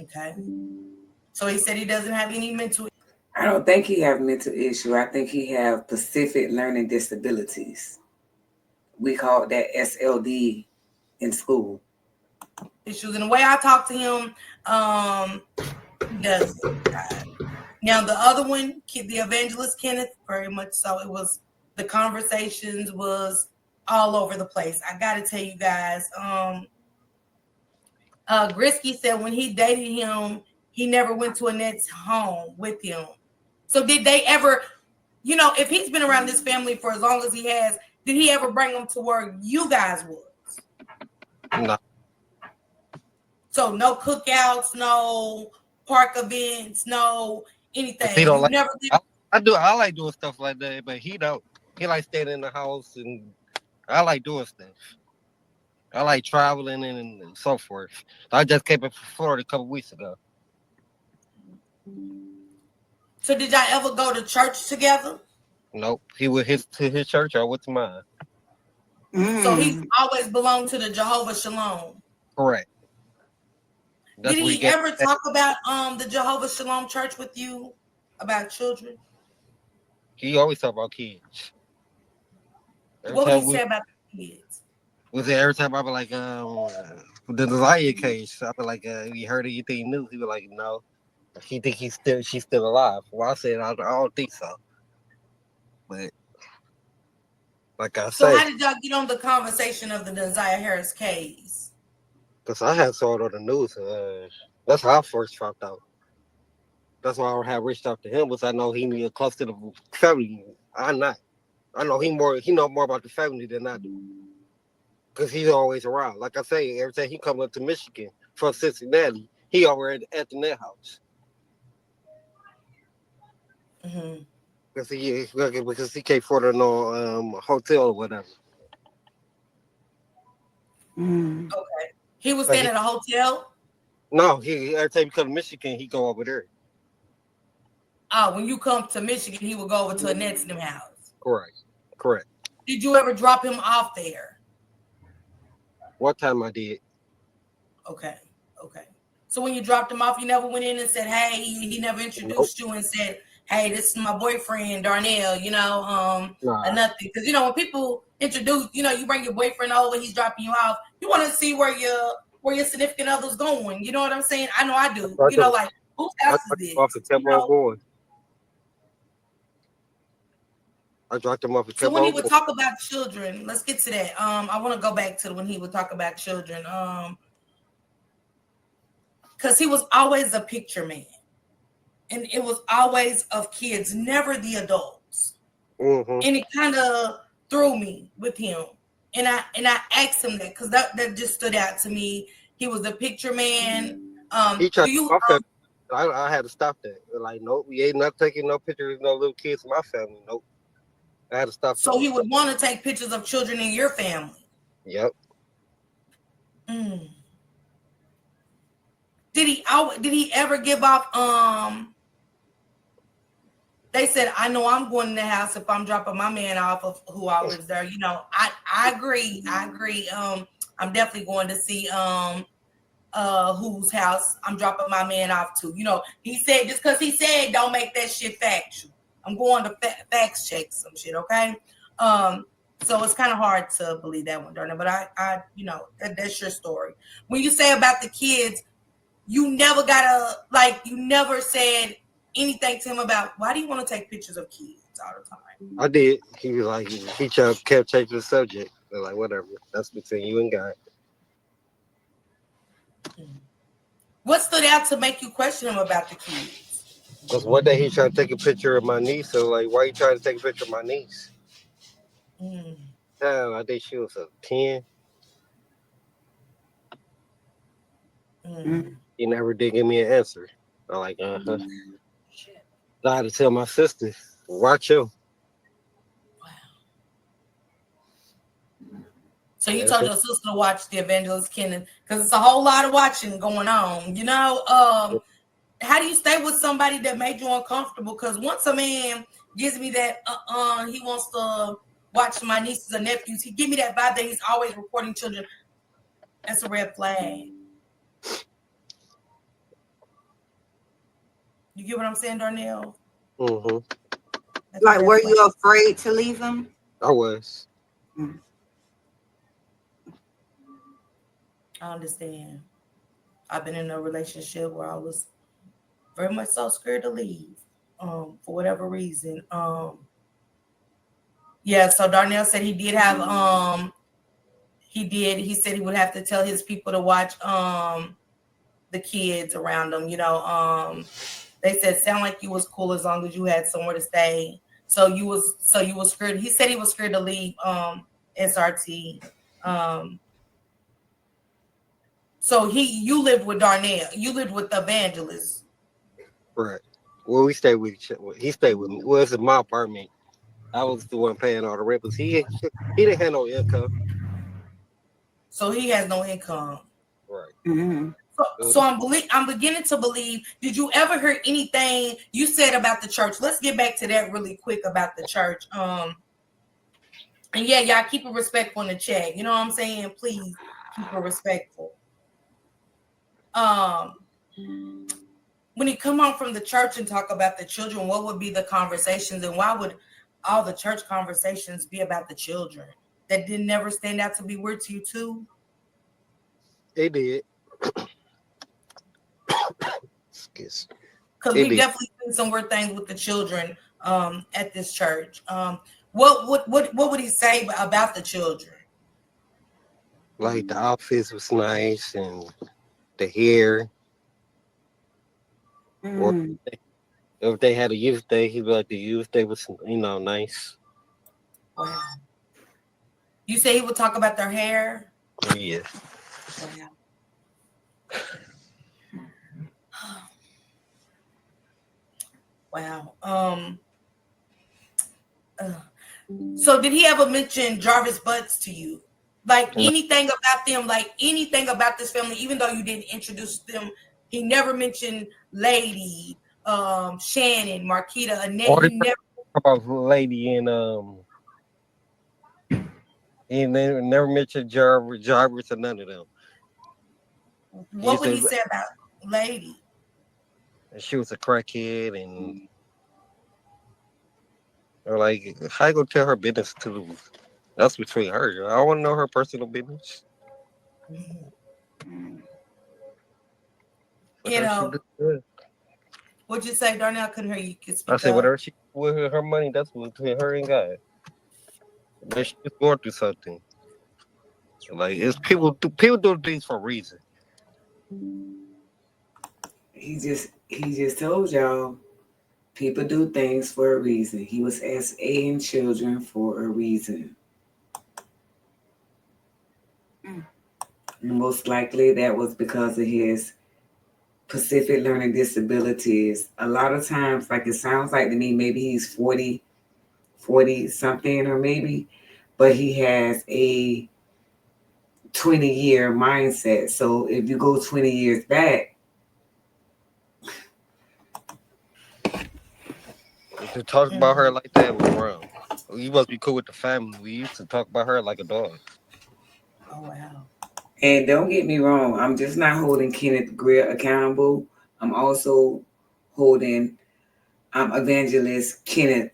[SPEAKER 2] Okay. So he said he doesn't have any mental.
[SPEAKER 1] I don't think he have mental issue. I think he have specific learning disabilities. We call that SLD in school.
[SPEAKER 2] Issues. And the way I talk to him, he does. Now the other one, the evangelist Kenneth, very much so. It was, the conversations was all over the place. I got to tell you guys. Grisky said when he dated him, he never went to Annette's home with him. So did they ever, if he's been around this family for as long as he has, did he ever bring them to where you guys was?
[SPEAKER 3] No.
[SPEAKER 2] So no cookouts, no park events, no anything.
[SPEAKER 3] He don't
[SPEAKER 2] never
[SPEAKER 3] did. I like doing stuff like that, but he don't. He like staying in the house, and I like doing stuff. I like traveling and so forth. I just came up from Florida a couple weeks ago.
[SPEAKER 2] So did y'all ever go to church together?
[SPEAKER 3] Nope. He went to his church. I went to mine.
[SPEAKER 2] So he's always belonged to the Jehovah Shalom.
[SPEAKER 3] Correct.
[SPEAKER 2] Did he ever talk about the Jehovah Shalom church with you, about children?
[SPEAKER 3] He always talk about kids.
[SPEAKER 2] What would he say about the kids?
[SPEAKER 3] Every time I be like, the Naziyah case, I be like, you heard anything new? He be like, no. He think she's still alive. Well, I said I don't think so. But like I said,
[SPEAKER 2] so how did y'all get on the conversation of the Naziyah Harris case?
[SPEAKER 3] Because I had saw it on the news. That's how I first found out. That's why I had reached out to him, because I know he needed close to the family. I'm not. I know he know more about the family than I do. Because he's always around. Like I say, every time he come up to Michigan from Cincinnati, he over at the net house.
[SPEAKER 2] Mm-hmm.
[SPEAKER 3] Because he can't afford no hotel or whatever.
[SPEAKER 2] Okay. He was staying at a hotel?
[SPEAKER 3] No, every time he come to Michigan, he go over there.
[SPEAKER 2] When you come to Michigan, he would go over to Annette's house.
[SPEAKER 3] Correct.
[SPEAKER 2] Did you ever drop him off there?
[SPEAKER 3] One time I did.
[SPEAKER 2] Okay. So when you dropped him off, you never went in and said, hey, he never introduced you and said, hey, this is my boyfriend, Darnell, or nothing. Because, when people introduce, you bring your boyfriend over, he's dropping you off, you want to see where your significant other's going. You know what I'm saying? I know I do. Like, whose house is this?
[SPEAKER 3] Off the going. I dropped him off at
[SPEAKER 2] So when he would talk about children, let's get to that. I want to go back to when he would talk about children. because he was always a picture man, and it was always of kids, never the adults.
[SPEAKER 3] Mm-hmm.
[SPEAKER 2] And it kind of threw me with him. And I asked him that because that just stood out to me. He was a picture man.
[SPEAKER 3] He tried
[SPEAKER 2] Do you
[SPEAKER 3] my family. I had to stop that. Like, nope, we ain't not taking no pictures of no little kids in my family. Nope. I had to stop that.
[SPEAKER 2] so he would want to take pictures of children in your family?
[SPEAKER 3] Yep.
[SPEAKER 2] Mm. Did he ever give off they said, I know I'm going in the house if I'm dropping my man off of who all lives there. I agree. I agree. I'm definitely going to see whose house I'm dropping my man off to. He said just because he said don't make that shit factual. I'm going to facts check some shit, okay? So it's kind of hard to believe that one, Darna. But that's your story. When you say about the kids, you never you never said anything to him about why do you want to take pictures of kids all the time?
[SPEAKER 3] I did. He was like, he kept changing the subject. They're like, whatever. That's between you and God.
[SPEAKER 2] What stood out to make you question him about the kids?
[SPEAKER 3] Because one day he tried to take a picture of my niece. So, like, why you trying to take a picture of my niece?
[SPEAKER 2] Mm.
[SPEAKER 3] I think she was a 10.
[SPEAKER 2] Mm.
[SPEAKER 3] He never did give me an answer. I'm like,
[SPEAKER 1] Shit.
[SPEAKER 3] I had to tell my sister, watch him.
[SPEAKER 2] So you told your sister to watch the Evangelist Kenneth because it's a whole lot of watching going on. How do you stay with somebody that made you uncomfortable? Because once a man gives me that, he wants to watch my nieces and nephews, he give me that vibe that he's always reporting children. That's a red flag. You get what I'm saying, Darnell?
[SPEAKER 3] Mm-hmm.
[SPEAKER 4] Like, were you afraid to leave him?
[SPEAKER 3] I was.
[SPEAKER 2] I understand. I've been in a relationship where I was very much so scared to leave, for whatever reason. Yeah. So Darnell said he did have, he said he would have to tell his people to watch, the kids around them. They said sound like you was cool as long as you had somewhere to stay. So you was scared. He said he was scared to leave, SRT. So you lived with Darnell. You lived with the Evangelist.
[SPEAKER 3] Right. Well, we stayed with each other. He stayed with me. Well, it's in my apartment. I was the one paying all the rent, but he didn't have no income.
[SPEAKER 2] So he has no income.
[SPEAKER 3] Right.
[SPEAKER 4] Mm-hmm.
[SPEAKER 2] So I'm beginning to believe. Did you ever hear anything you said about the church? Let's get back to that really quick about the church. And yeah, y'all keep it respectful in the chat. You know what I'm saying? Please keep it respectful. When you come home from the church and talk about the children, what would be the conversations, and why would all the church conversations be about the children? That didn't never stand out to be weird to you too?
[SPEAKER 3] They did.
[SPEAKER 2] Because we definitely seen some weird things with the children at this church. What would he say about the children?
[SPEAKER 3] Like the outfits was nice and the hair. Or if they had a youth day, he'd be like the youth day was nice.
[SPEAKER 2] Wow. You say he would talk about their hair?
[SPEAKER 3] Yeah.
[SPEAKER 2] Wow. So did he ever mention Jarvis Butts to you? Like anything about them, like anything about this family, even though you didn't introduce them, he never mentioned Lady, Shannon, Marquita, Annette.
[SPEAKER 3] Or
[SPEAKER 2] He never
[SPEAKER 3] about Lady and they never mentioned Jarvis or none of them.
[SPEAKER 2] What would he say about Lady?
[SPEAKER 3] She was a crackhead, and they're like, how you gonna tell her business to? That's between her. I want to know her personal business.
[SPEAKER 2] What'd you say, Darnell? I couldn't hear you. Could speak
[SPEAKER 3] I said,
[SPEAKER 2] up.
[SPEAKER 3] whatever she with her money, that's between her and God. But she's going through something. Like it's people do things for a reason.
[SPEAKER 1] he just told y'all people do things for a reason. He was SA children for a reason.
[SPEAKER 4] Mm.
[SPEAKER 1] Most likely that was because of his Pacific learning disabilities. A lot of times, like it sounds like to me, maybe he's 40 something, or maybe, but he has a 20-year mindset. So if you go 20 years back,
[SPEAKER 3] To talk about her
[SPEAKER 2] Mm.
[SPEAKER 3] like that was wrong. You must be cool with the family. We used to talk about her like a dog.
[SPEAKER 2] Oh wow.
[SPEAKER 1] and don't get me wrong, I'm just not holding Kenneth Greer accountable. I'm also holding evangelist Kenneth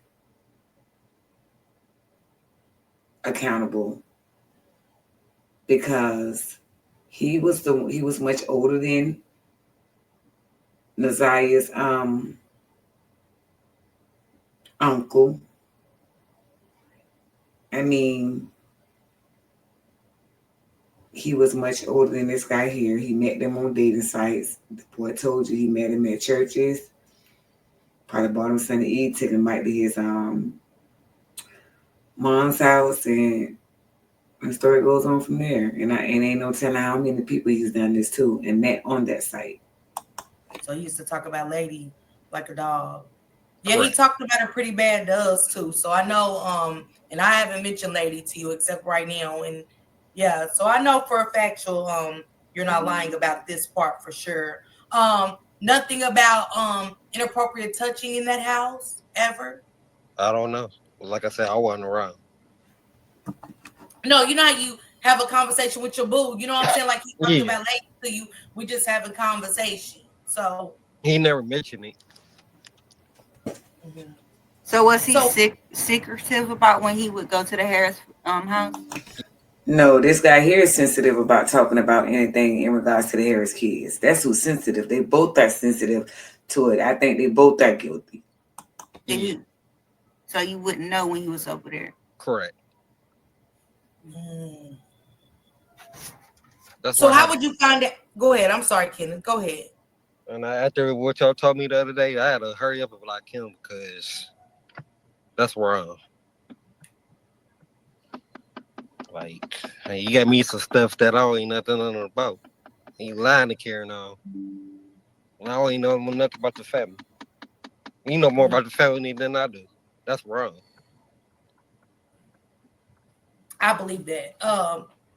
[SPEAKER 1] accountable because he was much older than Naziyah's uncle. I mean, he was much older than this guy here. He met them on dating sites. The boy told you he met him at churches. Probably bought him something to eat, took him back to his mom's house, and the story goes on from there. And ain't no telling how many people he's done this to and met on that site.
[SPEAKER 2] So he used to talk about lady like a dog. Yeah, he
[SPEAKER 3] Correct.
[SPEAKER 2] talked about her pretty bad to us too. So I know, and I haven't mentioned lady to you except right now. And yeah, so I know for a factual, you're not lying about this part for sure. Nothing about inappropriate touching in that house ever.
[SPEAKER 3] I don't know. Like I said, I wasn't around.
[SPEAKER 2] No, you know how you have a conversation with your boo. You know what I'm saying? Like he talked
[SPEAKER 3] Yeah.
[SPEAKER 2] about lady to you. We just having conversation. So,
[SPEAKER 3] He never mentioned it.
[SPEAKER 2] mhm.
[SPEAKER 4] So was he
[SPEAKER 2] So
[SPEAKER 4] secretive about when he would go to the Harris house?
[SPEAKER 1] No, this guy here is sensitive about talking about anything in regards to the Harris kids. That's who's sensitive. They both are sensitive to it. I think they both are guilty.
[SPEAKER 4] Did
[SPEAKER 3] Yeah.
[SPEAKER 4] he? So you wouldn't know when he was over there.
[SPEAKER 3] Correct.
[SPEAKER 2] mm.
[SPEAKER 3] That's
[SPEAKER 2] So
[SPEAKER 3] why I
[SPEAKER 2] how
[SPEAKER 3] had.
[SPEAKER 2] would you find it? Go ahead. I'm sorry, Kenneth. Go ahead.
[SPEAKER 3] And after what y'all told me the other day, I had to hurry up and block him because that's wrong. Like, hey, you got me some stuff that I don't ain't nothing on about. You lying to Karen on. And I don't even know nothing about the family. You know more about the family than I do. That's wrong.
[SPEAKER 2] I believe that.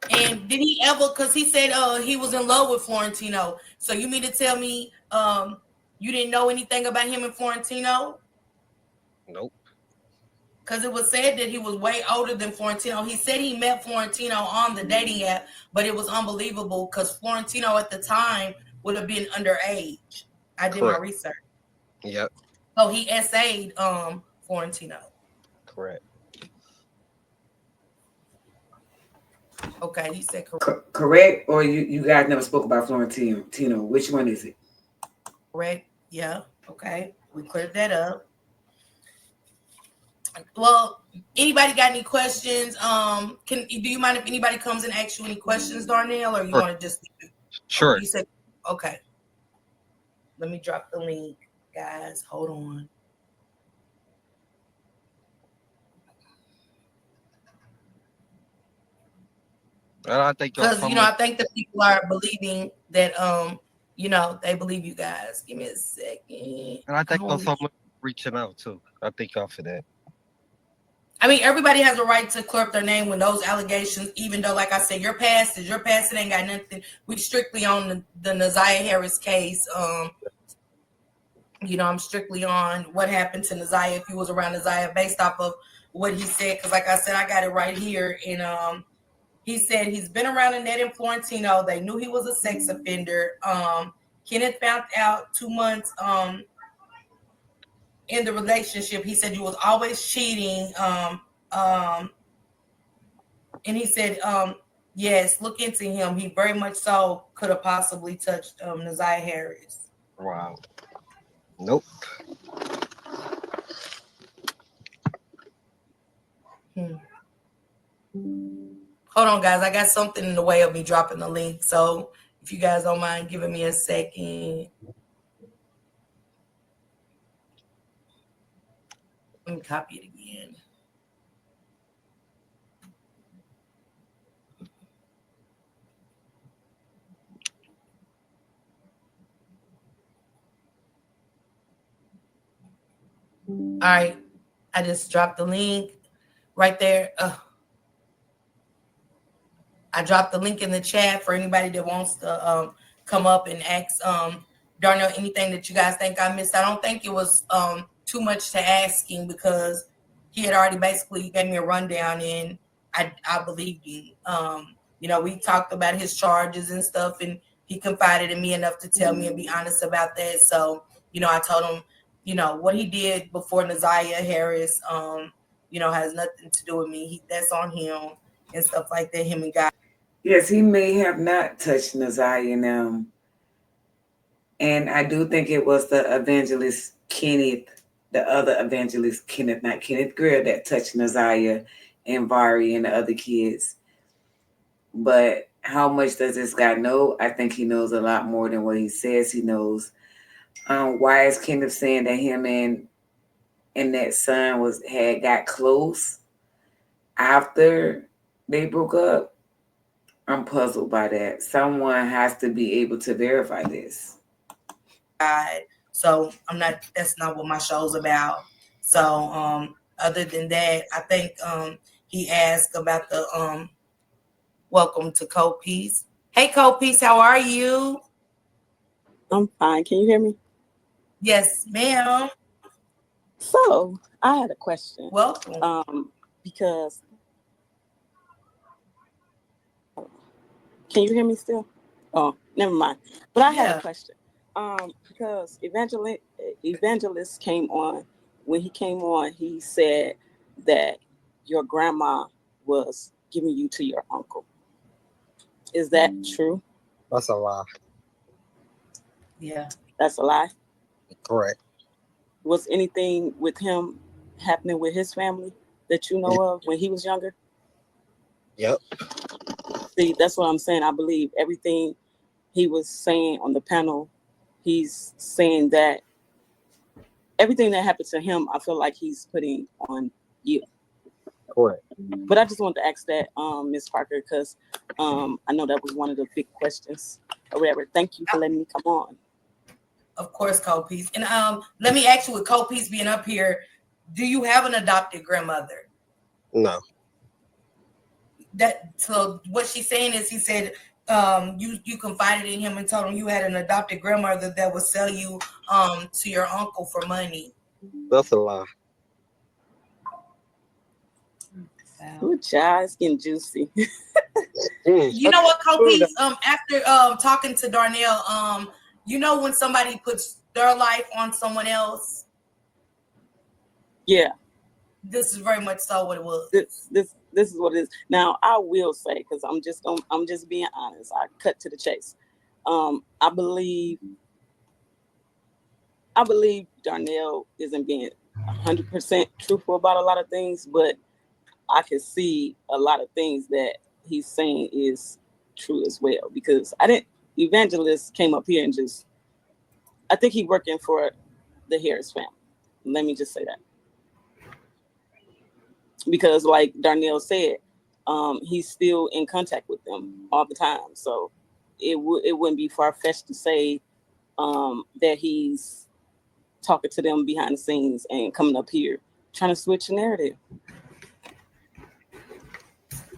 [SPEAKER 2] And did he ever? Because he said he was in love with Florentino. So you mean to tell me you didn't know anything about him and Florentino?
[SPEAKER 3] Nope.
[SPEAKER 2] Because it was said that he was way older than Florentino. He said he met Florentino on the dating app, but it was unbelievable because Florentino at the time would have been underage. I did my
[SPEAKER 3] Correct.
[SPEAKER 2] research.
[SPEAKER 3] Yep.
[SPEAKER 2] So he essayed Florentino.
[SPEAKER 3] Correct.
[SPEAKER 2] Okay, he said
[SPEAKER 1] Correct? Or you guys never spoke about Florentino? Which one is it?
[SPEAKER 2] correct. Yeah. Okay. We cleared that up. Well, anybody got any questions? Do you mind if anybody comes and asks you any questions, Darnell, or you
[SPEAKER 3] Sure.
[SPEAKER 2] want to just
[SPEAKER 3] Sure.
[SPEAKER 2] you said okay. Let me drop the link, guys. Hold on.
[SPEAKER 3] And I think y'all
[SPEAKER 2] Because
[SPEAKER 3] so much.
[SPEAKER 2] I think that people are believing that they believe you guys. Give me a second.
[SPEAKER 3] And I think y'all
[SPEAKER 2] Holy
[SPEAKER 3] so much reaching out too. I thank y'all for that.
[SPEAKER 2] I mean, everybody has a right to clear up their name when those allegations, even though, like I said, your past is your past. It ain't got nothing. We strictly on the Naziyah Harris case. I'm strictly on what happened to Naziyah if he was around Naziyah based off of what he said. Because, like I said, I got it right here. And he said he's been around Annette and Florentino. They knew he was a sex offender. Kenneth found out 2 months in the relationship. He said he was always cheating. And he said, yes, look into him. He very much so could have possibly touched Naziyah Harris.
[SPEAKER 3] Wow. Nope.
[SPEAKER 2] Hmm. Hold on, guys. I got something in the way of me dropping the link. So if you guys don't mind giving me a second. copy it again. All right. I just dropped the link right there. I dropped the link in the chat for anybody that wants to come up and ask Darnell anything that you guys think I missed. I don't think it was too much to asking because he had already basically gave me a rundown and I believed him. We talked about his charges and stuff, and he confided in me enough to tell me and be honest about that. So, I told him, what he did before Naziyah Harris, has nothing to do with me. That's on him and stuff like that, him and God.
[SPEAKER 1] Yes, he may have not touched Naziyah now. And I do think it was the evangelist Kenneth, the other evangelist Kenneth, not Kenneth Greer, that touched Naziyah and Vari and the other kids. But how much does this guy know? I think he knows a lot more than what he says he knows. Why is Kenneth saying that him and that son had got close after they broke up? I'm puzzled by that. Someone has to be able to verify this.
[SPEAKER 2] So that's not what my show's about. So other than that, I think he asked about the welcome to Co-Peace. Hey Co-Peace, how are you?
[SPEAKER 5] I'm fine. Can you hear me?
[SPEAKER 2] Yes, ma'am.
[SPEAKER 5] So I had a question.
[SPEAKER 2] Welcome.
[SPEAKER 5] Because can you hear me still? Oh, never mind. But I had a question. Because evangelist came on. When he came on, he said that your grandma was giving you to your uncle. Is that true?
[SPEAKER 3] That's a lie.
[SPEAKER 2] Yeah.
[SPEAKER 5] That's a lie?
[SPEAKER 3] Correct.
[SPEAKER 5] Was anything with him happening with his family that you know of when he was younger?
[SPEAKER 3] Yep.
[SPEAKER 5] See, that's what I'm saying. I believe everything he was saying on the panel. He's saying that everything that happened to him, I feel like he's putting on you.
[SPEAKER 3] Correct.
[SPEAKER 5] But I just wanted to ask that, Ms. Parker, because I know that was one of the big questions or whatever. Thank you for letting me come on.
[SPEAKER 2] Of course, Co-Peace. And let me ask you, with Co-Peace being up here, do you have an adopted grandmother?
[SPEAKER 3] No.
[SPEAKER 2] So what she's saying is, he said you confided in him and told him you had an adopted grandmother that would sell you to your uncle for money.
[SPEAKER 3] That's a lie.
[SPEAKER 5] Ooh, child, it's getting juicy.
[SPEAKER 2] You know what, Co-Peace? After talking to Darnell, when somebody puts their life on someone else?
[SPEAKER 5] Yeah.
[SPEAKER 2] This is very much so what it was.
[SPEAKER 5] This is what it is. Now I will say, because I'm just being honest. I cut to the chase. I believe Darnell isn't being 100% truthful about a lot of things, but I can see a lot of things that he's saying is true as well. Because evangelist came up here and I think he's working for the Harris family. Let me just say that. Because like Darnell said, he's still in contact with them all the time. So it wouldn't be far-fetched to say that he's talking to them behind the scenes and coming up here trying to switch the narrative.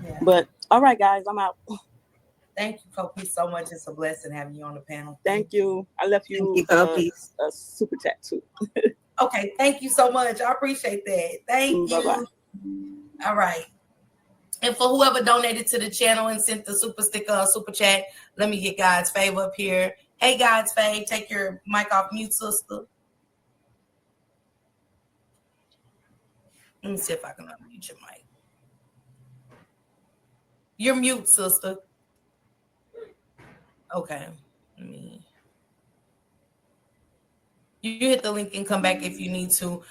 [SPEAKER 5] Yeah. But all right, guys, I'm out.
[SPEAKER 2] Thank you, Co-Peace, so much. It's a blessing having you on the panel.
[SPEAKER 5] Thank you. I left you a super chat too.
[SPEAKER 2] Okay, thank you so much. I appreciate that. Thank you.
[SPEAKER 5] Bye-bye.
[SPEAKER 2] All right. And for whoever donated to the channel and sent the super sticker, super chat, let me get God's favor up here. Hey, God's favor, take your mic off mute, sister. Let me see if I can unmute your mic. You're mute, sister. Okay. You hit the link and come back if you need to.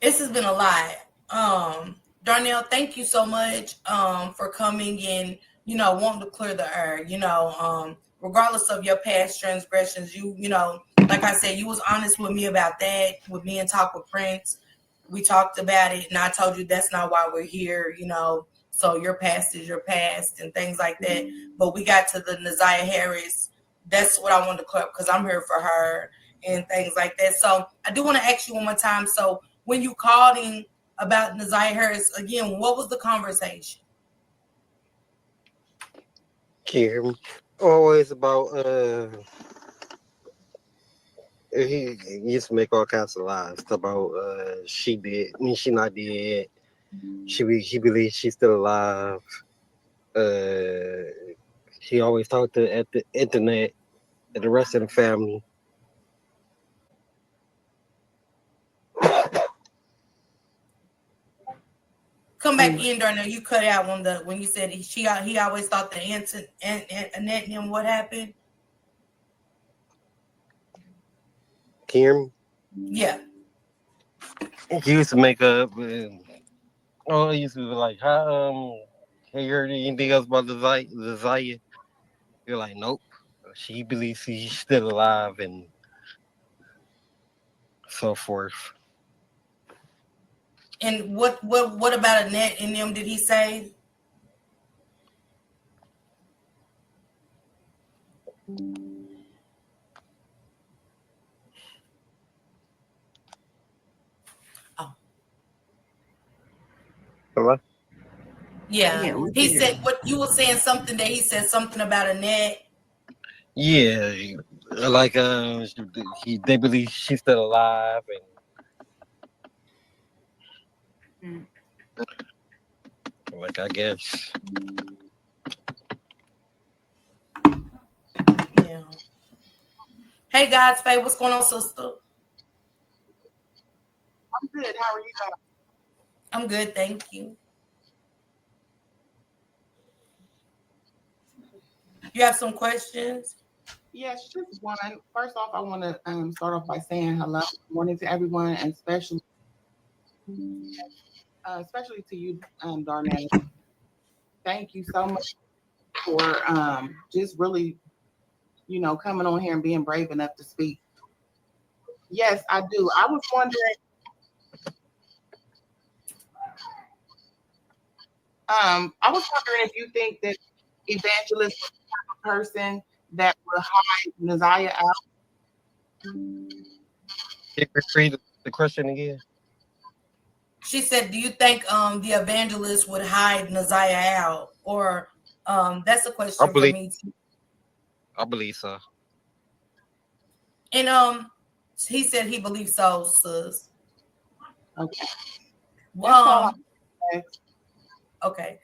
[SPEAKER 2] This has been a lot. Darnell, thank you so much for coming and wanting to clear the air. Regardless of your past transgressions, you like I said, you was honest with me about that, with me and Talk with Prince. We talked about it, and I told you that's not why we're here, you know. So your past is your past and things like that. But we got to the Naziyah Harris. That's what I wanted to clear up because I'm here for her and things like that. So I do want to ask you one more time. So when you called in about Naziyah Harris, again, what was the conversation?
[SPEAKER 3] Kim, always about he used to make all kinds of lies about she did, I mean she not dead. He believes she's still alive. Uh, he always talked to at the internet and the rest of the family.
[SPEAKER 2] Come back in, Darnell. You cut out when you said he always thought the answer and Annette and him. What happened?
[SPEAKER 3] Kim,
[SPEAKER 2] Yeah.
[SPEAKER 3] he used to make up. Oh, he used to be like, "How have you heard anything else about the Zaya?" You're like, "Nope." She believes she's still alive and so forth.
[SPEAKER 2] And what about Annette and them? Did he say? Oh,
[SPEAKER 3] Hello?
[SPEAKER 2] yeah.
[SPEAKER 4] Yeah, we
[SPEAKER 2] He
[SPEAKER 4] can hear
[SPEAKER 2] said
[SPEAKER 4] you.
[SPEAKER 2] what you were saying something that he said something about Annette.
[SPEAKER 3] Yeah, like they believe she's still alive
[SPEAKER 4] Mm.
[SPEAKER 3] and like I guess
[SPEAKER 2] Yeah. Hey, God's Faith, what's going on, sister?
[SPEAKER 6] I'm good. How are you guys?
[SPEAKER 2] I'm good, thank you. You have some questions?
[SPEAKER 6] Yes, just one. First off, I want to start off by saying hello, good morning to everyone, and especially to you, Darnell. Thank you so much for just really, coming on here and being brave enough to speak. Yes, I do. I was wondering if you think that evangelist is a person that will hide Naziyah out.
[SPEAKER 3] can you repeat the question again.
[SPEAKER 2] She said, "Do you think the evangelist would hide Naziyah out?" Or that's a
[SPEAKER 3] I
[SPEAKER 2] question for
[SPEAKER 3] believe
[SPEAKER 2] me too.
[SPEAKER 3] I believe so.
[SPEAKER 2] And he said he believes so, sis.
[SPEAKER 6] Okay, that's all
[SPEAKER 2] Um,
[SPEAKER 6] I ask.
[SPEAKER 2] okay.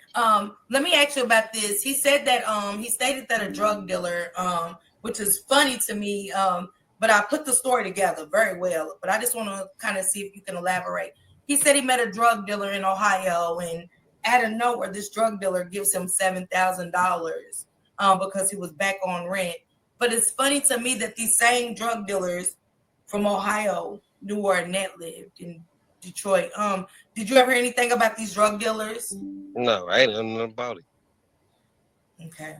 [SPEAKER 2] Let me ask you about this. He said that he stated that a drug dealer, which is funny to me, but I put the story together very well. But I just want to kind of see if you can elaborate. He said he met a drug dealer in Ohio, and out of nowhere, this drug dealer gives him $7,000 because he was back on rent. But it's funny to me that these same drug dealers from Ohio knew where Annette lived in Detroit. Did you ever hear anything about these drug dealers?
[SPEAKER 3] No, I ain't know nothing about it.
[SPEAKER 2] Okay.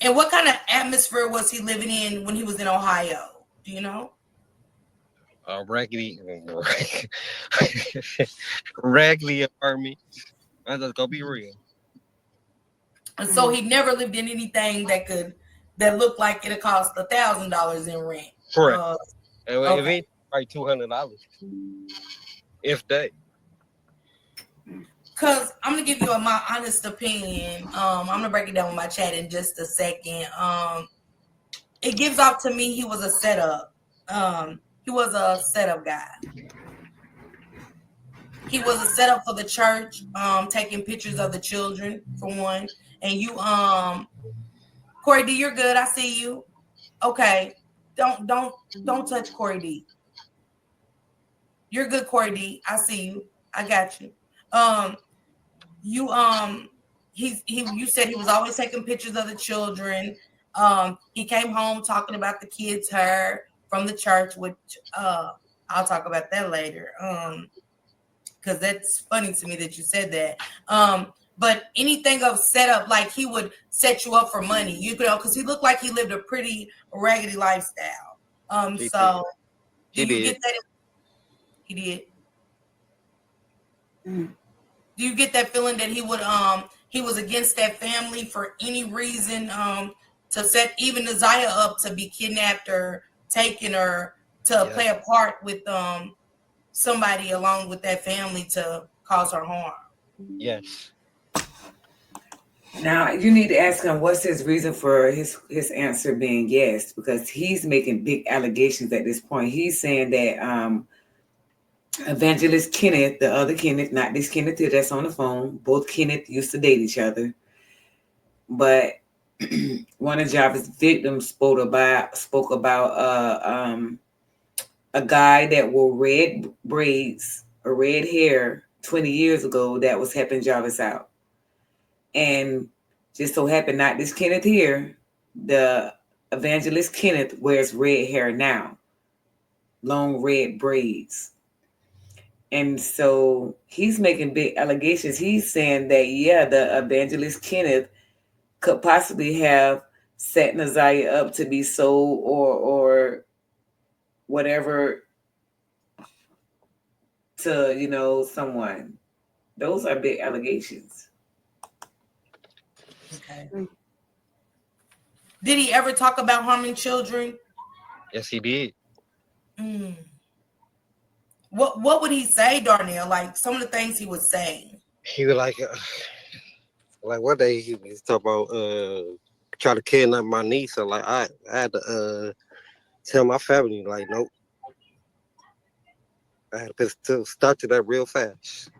[SPEAKER 2] And what kind of atmosphere was he living in when he was in Ohio? Do you know?
[SPEAKER 3] Raggedy, raggedy apartment. I'm just gonna be real.
[SPEAKER 2] And so he never lived in anything that looked like it'd cost $1,000 in rent.
[SPEAKER 3] Correct. If
[SPEAKER 2] Okay.
[SPEAKER 3] it like $200, if that.
[SPEAKER 2] Because I'm gonna give you my honest opinion. I'm gonna break it down with my chat in just a second. It gives off to me he was a setup. He was a setup guy. He was a setup for the church, taking pictures of the children for one. And you, Corey D, you're good. I see you. Okay, don't touch Corey D. You're good, Corey D. I see you. I got you. Um, you you said he was always taking pictures of the children. He came home talking about the kids' hair from the church, which I'll talk about that later. Because that's funny to me that you said that. But anything of setup, like he would set you up for money, you know, because he looked like he lived a pretty raggedy lifestyle.
[SPEAKER 3] He did.
[SPEAKER 2] So do
[SPEAKER 3] He
[SPEAKER 2] you
[SPEAKER 3] did.
[SPEAKER 2] get that? He did.
[SPEAKER 1] Mm.
[SPEAKER 2] Do you get that feeling that he was against that family for any reason to set even Naziyah up to be kidnapped or taken or to play
[SPEAKER 3] Yes.
[SPEAKER 2] a part with somebody along with that family to cause her harm?
[SPEAKER 3] Yes.
[SPEAKER 1] Now you need to ask him what's his reason for his answer being yes, because he's making big allegations at this point. He's saying that Evangelist Kenneth, the other Kenneth, not this Kenneth here that's on the phone, both Kenneth used to date each other, but one of Jarvis' victims spoke about a guy that wore red braids or red hair 20 years ago that was helping Jarvis out. And just so happened, not this Kenneth here, the evangelist Kenneth wears red hair now, long red braids. And so he's making big allegations. He's saying that, yeah, the evangelist Kenneth could possibly have set Naziyah up to be sold or whatever to, someone. Those are big allegations.
[SPEAKER 2] Okay. Did he ever talk about harming children?
[SPEAKER 3] Yes, he did.
[SPEAKER 2] Mm. What would he say, Darnell? Like some of the things he was saying.
[SPEAKER 3] He was like one day he was talking about try to kidnap my niece. So like I had to tell my family like nope. I had to start to that real fast.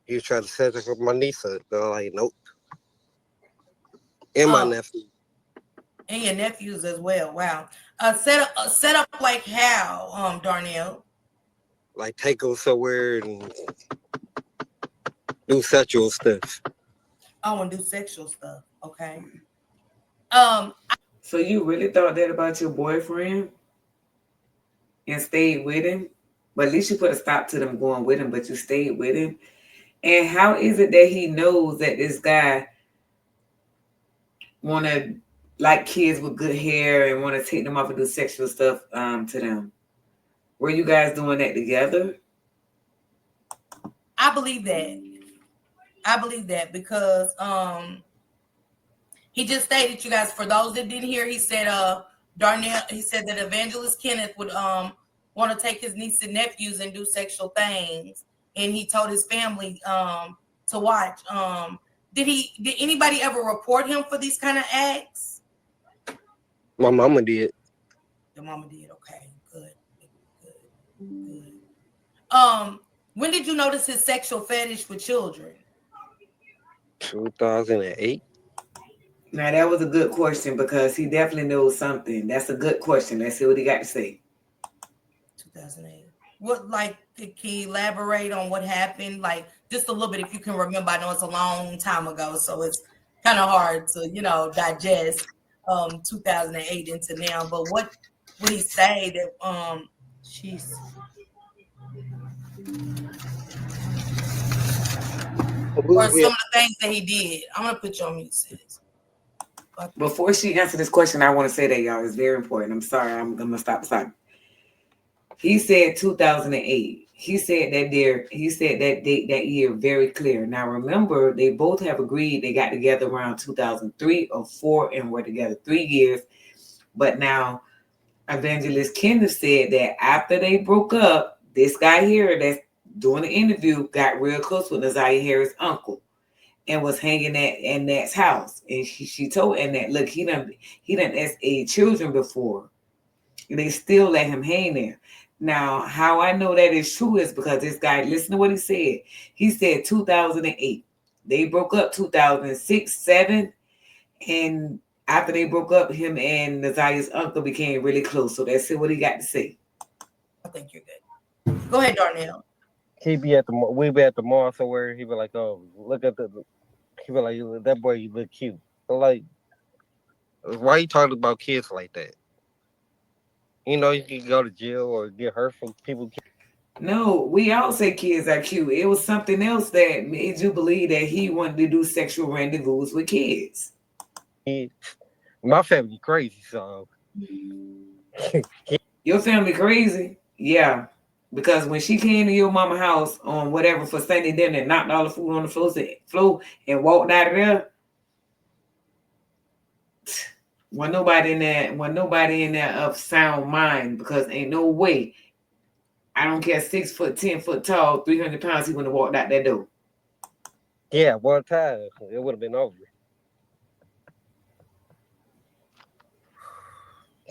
[SPEAKER 3] He was trying to set up my niece up. They're like nope. And my
[SPEAKER 2] Um,
[SPEAKER 3] nephew.
[SPEAKER 2] and your nephews as well. Wow. Set up like how, Darnell?
[SPEAKER 3] Like take them somewhere and do sexual stuff.
[SPEAKER 2] Oh, and do sexual stuff. Okay. Um,
[SPEAKER 1] So you really thought that about your boyfriend and stayed with him? But at least you put a stop to them going with him, but you stayed with him. And how is it that he knows that this guy wanna like kids with good hair and want to take them off and do sexual stuff to them? Were you guys doing that together?
[SPEAKER 2] I believe that. I believe that because he just stated, you guys, for those that didn't hear, he said Darnell, he said that Evangelist Kenneth would want to take his niece and nephews and do sexual things. And he told his family to watch. Did anybody ever report him for these kind of acts?
[SPEAKER 3] My mama did.
[SPEAKER 2] Your mama did. Okay, good. Good. When did you notice his sexual fetish with children?
[SPEAKER 3] 2008.
[SPEAKER 1] Now that was a good question because he definitely knows something. That's a good question. Let's see what he got to say.
[SPEAKER 2] 2008. What, like, can you elaborate on what happened? Like, just a little bit, if you can remember. I know it's a long time ago, so it's kind of hard to, digest 2008 into now. But what would he say that she's or
[SPEAKER 3] We
[SPEAKER 2] some of the things that he did? I'm gonna put you on mute, sis.
[SPEAKER 1] Before she answers this question, I want to say that, y'all, it's very important. I'm sorry, I'm gonna stop. He said 2008. He said that date that year very clear. Now remember, they both have agreed they got together around 2003 or 4 and were together 3 years. But now Evangelist Kenneth said that after they broke up, this guy here that's doing the interview got real close with Naziyah Harris' uncle and was hanging at Annette's house. And she told Annette, look, he done SA children before. And they still let him hang there. Now, how I know that is true is because this guy, listen to what he said. He said 2008. They broke up 2006, 7. And after they broke up, him and Naziyah's uncle became really close. So that's what he got to say.
[SPEAKER 2] I think you're good. Go ahead, Darnell.
[SPEAKER 3] we be at the mall somewhere. He be like, oh, look at he be like, that boy, you look cute. So like, why you talking about kids like that? You know, you can go to jail or get hurt from people.
[SPEAKER 1] No, we all say kids are cute. It was something else that made you believe that he wanted to do sexual rendezvous with kids.
[SPEAKER 3] Kids. My family crazy, so
[SPEAKER 1] Your family crazy? Yeah. Because when she came to your mama house on whatever for Sunday dinner and knocked all the food on the floor and walked out of there, wasn't nobody in there of sound mind because ain't no way. I don't care 6 foot, 10 foot tall, 300 pounds, he wouldn't have walked out that door.
[SPEAKER 3] Yeah, one time it would have been over.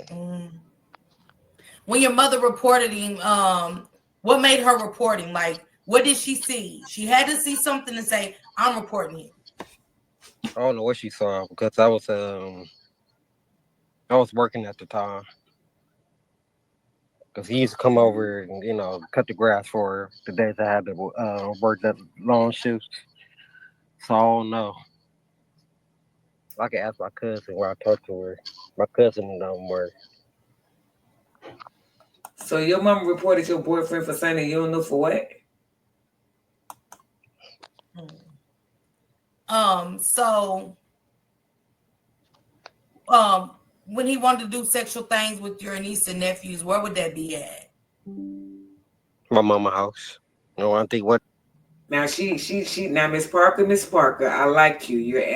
[SPEAKER 2] Mm. When your mother reported him, what made her report him? Like, what did she see? She had to see something to say, I'm reporting him.
[SPEAKER 3] I don't know what she saw because I was working at the time. Because he used to come over and cut the grass for the days I had to work that long shifts. So I don't know. I can ask my cousin where I talked to her. My cousin don't work.
[SPEAKER 1] So your mama reported your boyfriend for Sunday. You don't know for what?
[SPEAKER 2] So when he wanted to do sexual things with your niece and nephews, where would that be at?
[SPEAKER 3] My mama house. No, I think what
[SPEAKER 1] Now she now Miss Parker, I like you. You're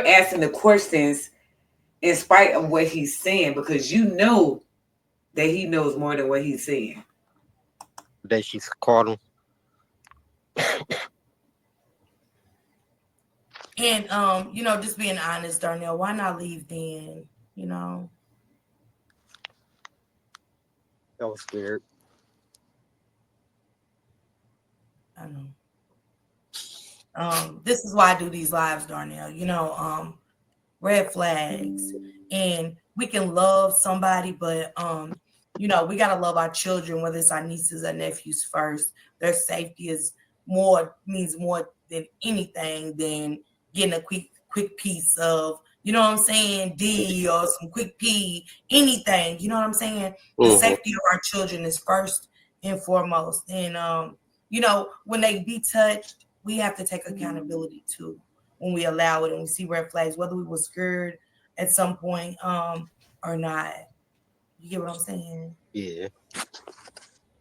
[SPEAKER 1] asking the questions in spite of what he's saying because you know that he knows more than what he's saying.
[SPEAKER 3] day she's called him.
[SPEAKER 2] And just being honest, Darnell, why not leave then?
[SPEAKER 3] I was scared.
[SPEAKER 2] I know. This is why I do these lives, Darnell. Red flags. And we can love somebody, but we gotta love our children, whether it's our nieces or nephews first. Their safety means more than anything than getting a quick piece of, you know what I'm saying, D or some quick P, anything, you know what I'm saying? The safety of our children is first and foremost. And when they be touched, we have to take accountability too when we allow it and we see red flags, whether we were scared at some point or not. You get what I'm saying?
[SPEAKER 3] Yeah.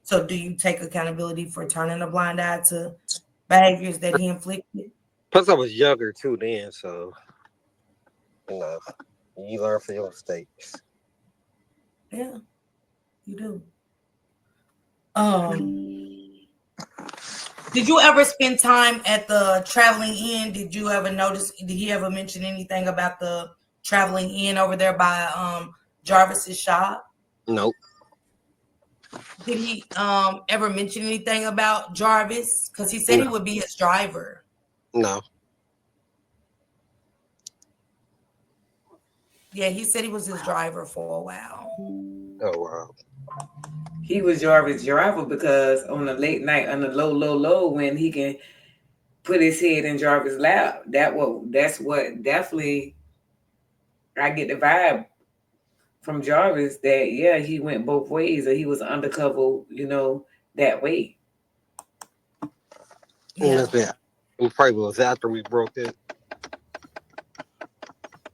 [SPEAKER 2] So do you take accountability for turning a blind eye to behaviors that he inflicted?
[SPEAKER 3] Plus, I was younger too then, so you learn from your mistakes.
[SPEAKER 2] Yeah, you do. Did you ever spend time at the traveling inn? Did you ever notice? Did he ever mention anything about the traveling inn over there by Jarvis's shop?
[SPEAKER 3] Nope.
[SPEAKER 2] Did he ever mention anything about Jarvis? Because he said he would be his driver.
[SPEAKER 3] No.
[SPEAKER 2] Yeah, he said he was his driver for a while.
[SPEAKER 3] Oh wow.
[SPEAKER 1] He was Jarvis' driver because on the late night, on the low, when he can put his head in Jarvis' lap, that's what definitely I get the vibe from Jarvis that yeah, he went both ways or he was undercover, that way.
[SPEAKER 3] Yeah. It probably was after we broke it.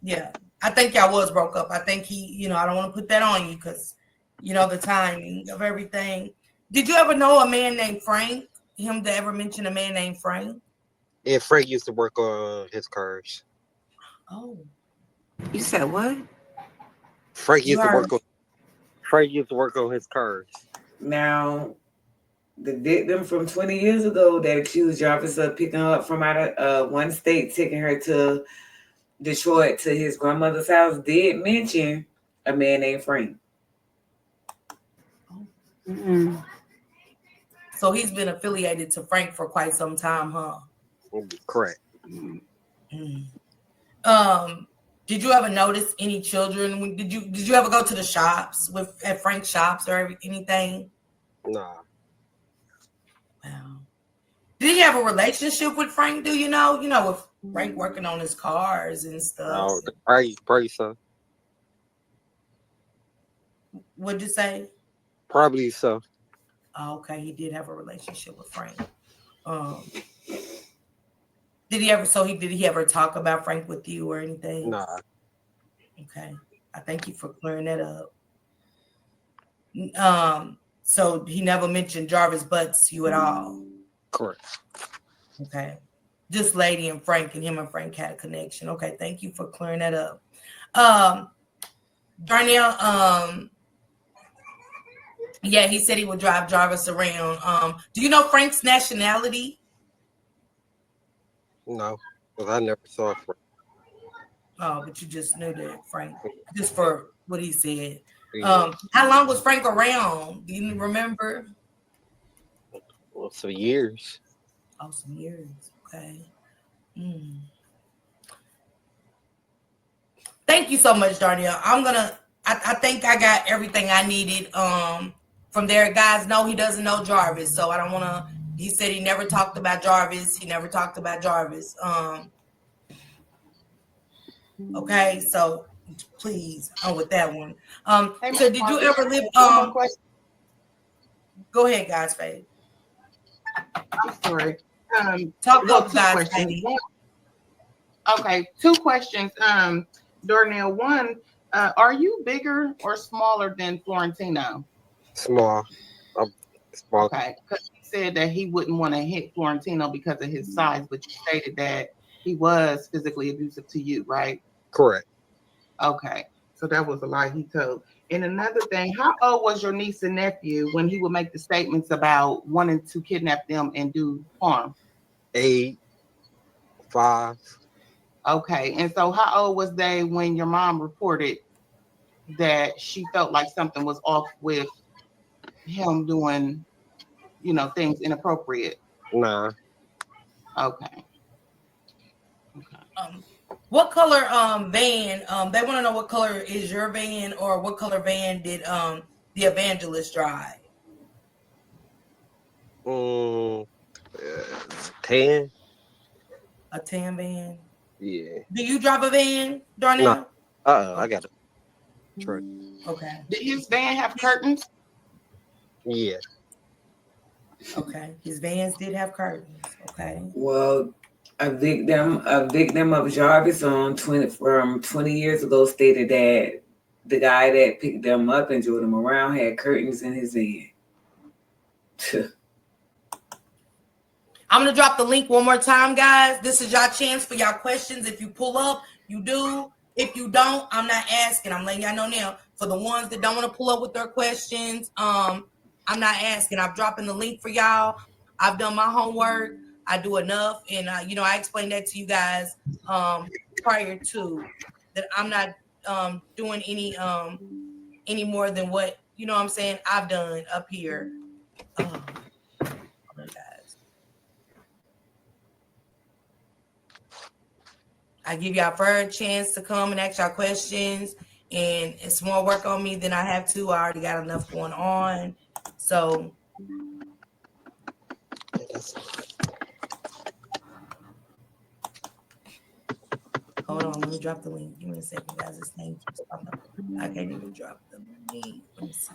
[SPEAKER 2] Yeah. I think y'all was broke up. I think he, I don't want to put that on you because, the timing of everything. Did you ever know a man named Frank? Him to ever mention a man named Frank?
[SPEAKER 3] Yeah, Frank used to work on his cars.
[SPEAKER 2] Oh.
[SPEAKER 4] You said what?
[SPEAKER 3] Frank used to work on his cars.
[SPEAKER 1] Now, the victim from 20 years ago that accused Jarvis of picking her up from out of one state, taking her to Detroit to his grandmother's house, did mention a man named Frank.
[SPEAKER 4] Mm-mm.
[SPEAKER 2] So he's been affiliated to Frank for quite some time, huh?
[SPEAKER 3] Correct.
[SPEAKER 2] Did you ever notice any children? Did you ever go to the shops at Frank's shops or anything?
[SPEAKER 3] Nah.
[SPEAKER 2] Wow. Did he have a relationship with Frank? Do you know? With Frank working on his cars and stuff.
[SPEAKER 3] Oh, probably so.
[SPEAKER 2] What'd you say?
[SPEAKER 3] Probably so.
[SPEAKER 2] Oh, okay, he did have a relationship with Frank. Did he ever talk about Frank with you or anything?
[SPEAKER 3] Nah.
[SPEAKER 2] Okay. I thank you for clearing that up. So he never mentioned Jarvis Butts to you at all.
[SPEAKER 3] Correct.
[SPEAKER 2] Okay. Just Lady and Frank, and him and Frank had a connection. Okay, thank you for clearing that up. Darnell, yeah, he said he would drive Jarvis around. Do you know Frank's nationality?
[SPEAKER 3] No, because I never saw Frank.
[SPEAKER 2] Oh, but you just knew that, Frank, just for what he said.
[SPEAKER 3] Yeah.
[SPEAKER 2] How long was Frank around? Do you remember?
[SPEAKER 3] Well, for years.
[SPEAKER 2] Oh, some years. Okay. Mm. Thank you so much, Darnell. I think I got everything I needed from there. Guys, no, he doesn't know Jarvis, so I don't want to. He said he never talked about Jarvis. He never talked about Jarvis. Okay, so please, with that one.
[SPEAKER 6] Hey,
[SPEAKER 2] So did you ever live?
[SPEAKER 6] one more question.
[SPEAKER 2] Go ahead, guys. Fade.
[SPEAKER 6] I'm sorry.
[SPEAKER 2] Talk
[SPEAKER 6] well,
[SPEAKER 2] up,
[SPEAKER 6] two
[SPEAKER 2] guys.
[SPEAKER 6] questions. Okay, two questions. Darnell, one, are you bigger or smaller than Florentino?
[SPEAKER 3] Small. I'm small.
[SPEAKER 6] Okay, because he said that he wouldn't want to hit Florentino because of his size, but you stated that he was physically abusive to you, right?
[SPEAKER 3] Correct.
[SPEAKER 6] Okay, so that was a lie he told. And another thing, how old was your niece and nephew when he would make the statements about wanting to kidnap them and do harm?
[SPEAKER 3] 8, 5.
[SPEAKER 6] Okay, and so how old was they when your mom reported that she felt like something was off with him doing, things inappropriate?
[SPEAKER 3] 9.
[SPEAKER 6] Okay.
[SPEAKER 2] What color van? They want to know what color is your van, or what color van did the evangelist drive?
[SPEAKER 3] 10.
[SPEAKER 2] A tan van.
[SPEAKER 3] Yeah.
[SPEAKER 2] Do you drive a van,
[SPEAKER 3] No.
[SPEAKER 2] Darnell?
[SPEAKER 3] I got a truck.
[SPEAKER 2] Okay.
[SPEAKER 6] Did his van have curtains?
[SPEAKER 3] Yeah.
[SPEAKER 2] Okay. His vans did have curtains. Okay.
[SPEAKER 1] Well, a victim of Jarvis from 20 years ago stated that the guy that picked them up and drove them around had curtains in his van.
[SPEAKER 2] I'm gonna drop the link one more time, guys. This is y'all chance for y'all questions. If you pull up, you do. If you don't, I'm not asking. I'm letting y'all know now. For the ones that don't want to pull up with their questions, I'm not asking. I'm dropping the link for y'all. I've done my homework. I do enough, and I explained that to you guys prior to that. I'm not doing any more than what what I'm saying I've done up here. Guys. I give y'all fair chance to come and ask y'all questions, and it's more work on me than I have to. I already got enough going on. So hold on, let me drop the link. Give me a second, guys. This thing keeps popping up. I can't even drop the link. Let me see.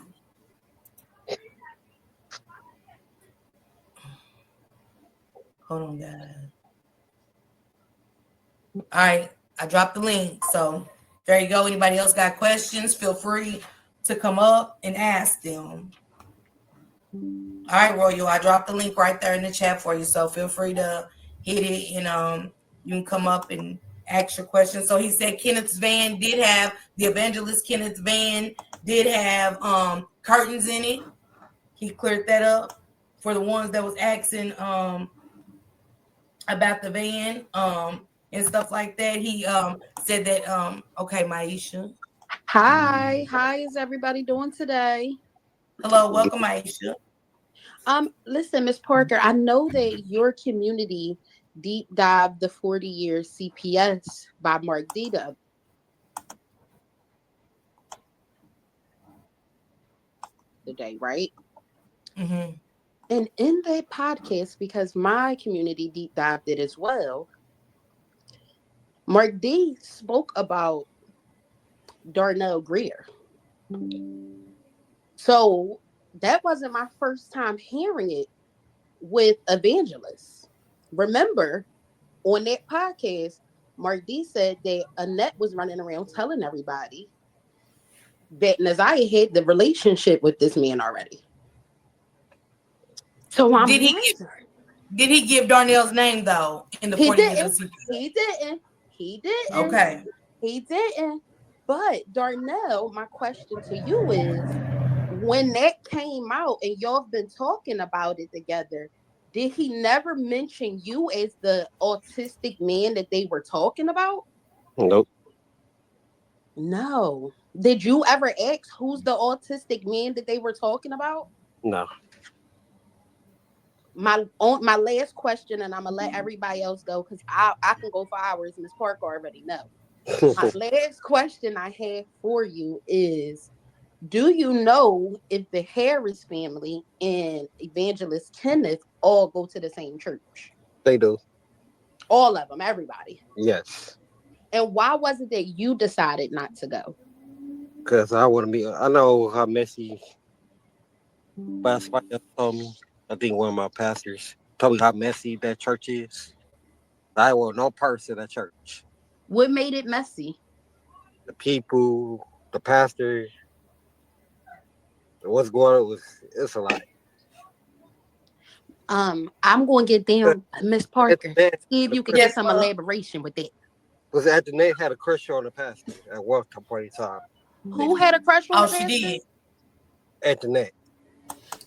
[SPEAKER 2] Hold on, guys. All right, I dropped the link. So there you go. Anybody else got questions? Feel free to come up and ask them. All right, Royal, I dropped the link right there in the chat for you. So feel free to hit it, and you can come up and ask your questions. So he said Kenneth's van did have, the evangelist Kenneth's van did have curtains in it. He cleared that up for the ones that was asking about the van and stuff like that. He said that okay, Maisha.
[SPEAKER 7] Hi, is everybody doing today?
[SPEAKER 2] Hello, welcome, Maisha.
[SPEAKER 7] Listen, Miss Parker, I know that your community deep dived the 40 years CPS by Mark Dita. Today, right?
[SPEAKER 2] Mm-hmm.
[SPEAKER 7] And in that podcast, because my community deep dived it as well, Mark D spoke about Darnell Greer. So that wasn't my first time hearing it with evangelists. Remember, on that podcast, Mark D said that Annette was running around telling everybody that Naziyah had the relationship with this man already. So I'm
[SPEAKER 2] Did he
[SPEAKER 7] wondering.
[SPEAKER 2] did he give Darnell's name though in the
[SPEAKER 7] He
[SPEAKER 2] 40 years of
[SPEAKER 7] didn't.
[SPEAKER 2] CPS?
[SPEAKER 7] He didn't. He didn't.
[SPEAKER 2] Okay.
[SPEAKER 7] He didn't. But Darnell, my question to you is, when that came out and y'all been talking about it together, did he never mention you as the autistic man that they were talking about?
[SPEAKER 3] Nope.
[SPEAKER 7] No. Did you ever ask who's the autistic man that they were talking about?
[SPEAKER 3] No.
[SPEAKER 7] My last question, and I'm gonna let everybody else go because I can go for hours. Miss Parker already know. My last question I have for you is: do you know if the Harris family and Evangelist Kenneth all go to the same church?
[SPEAKER 3] They do.
[SPEAKER 7] All of them, everybody.
[SPEAKER 3] Yes.
[SPEAKER 7] And why was it that you decided not to go?
[SPEAKER 3] Because I want to be. I know how messy. But somebody else told me. I think one of my pastors told me how messy that church is. I want no parts of that church.
[SPEAKER 7] What made it messy?
[SPEAKER 3] The people, the pastor, what's going on was it's a lot.
[SPEAKER 7] I'm going to get down, Miss Parker.
[SPEAKER 3] That
[SPEAKER 7] See if
[SPEAKER 3] the
[SPEAKER 7] you could
[SPEAKER 3] Chris
[SPEAKER 7] get
[SPEAKER 2] Yes,
[SPEAKER 7] some
[SPEAKER 2] love.
[SPEAKER 7] elaboration with it.
[SPEAKER 3] was at the net had a crush on the pastor at one point in time.
[SPEAKER 7] Who had a crush on
[SPEAKER 2] Oh,
[SPEAKER 7] the
[SPEAKER 2] she
[SPEAKER 7] pastor?
[SPEAKER 2] did.
[SPEAKER 3] At the net.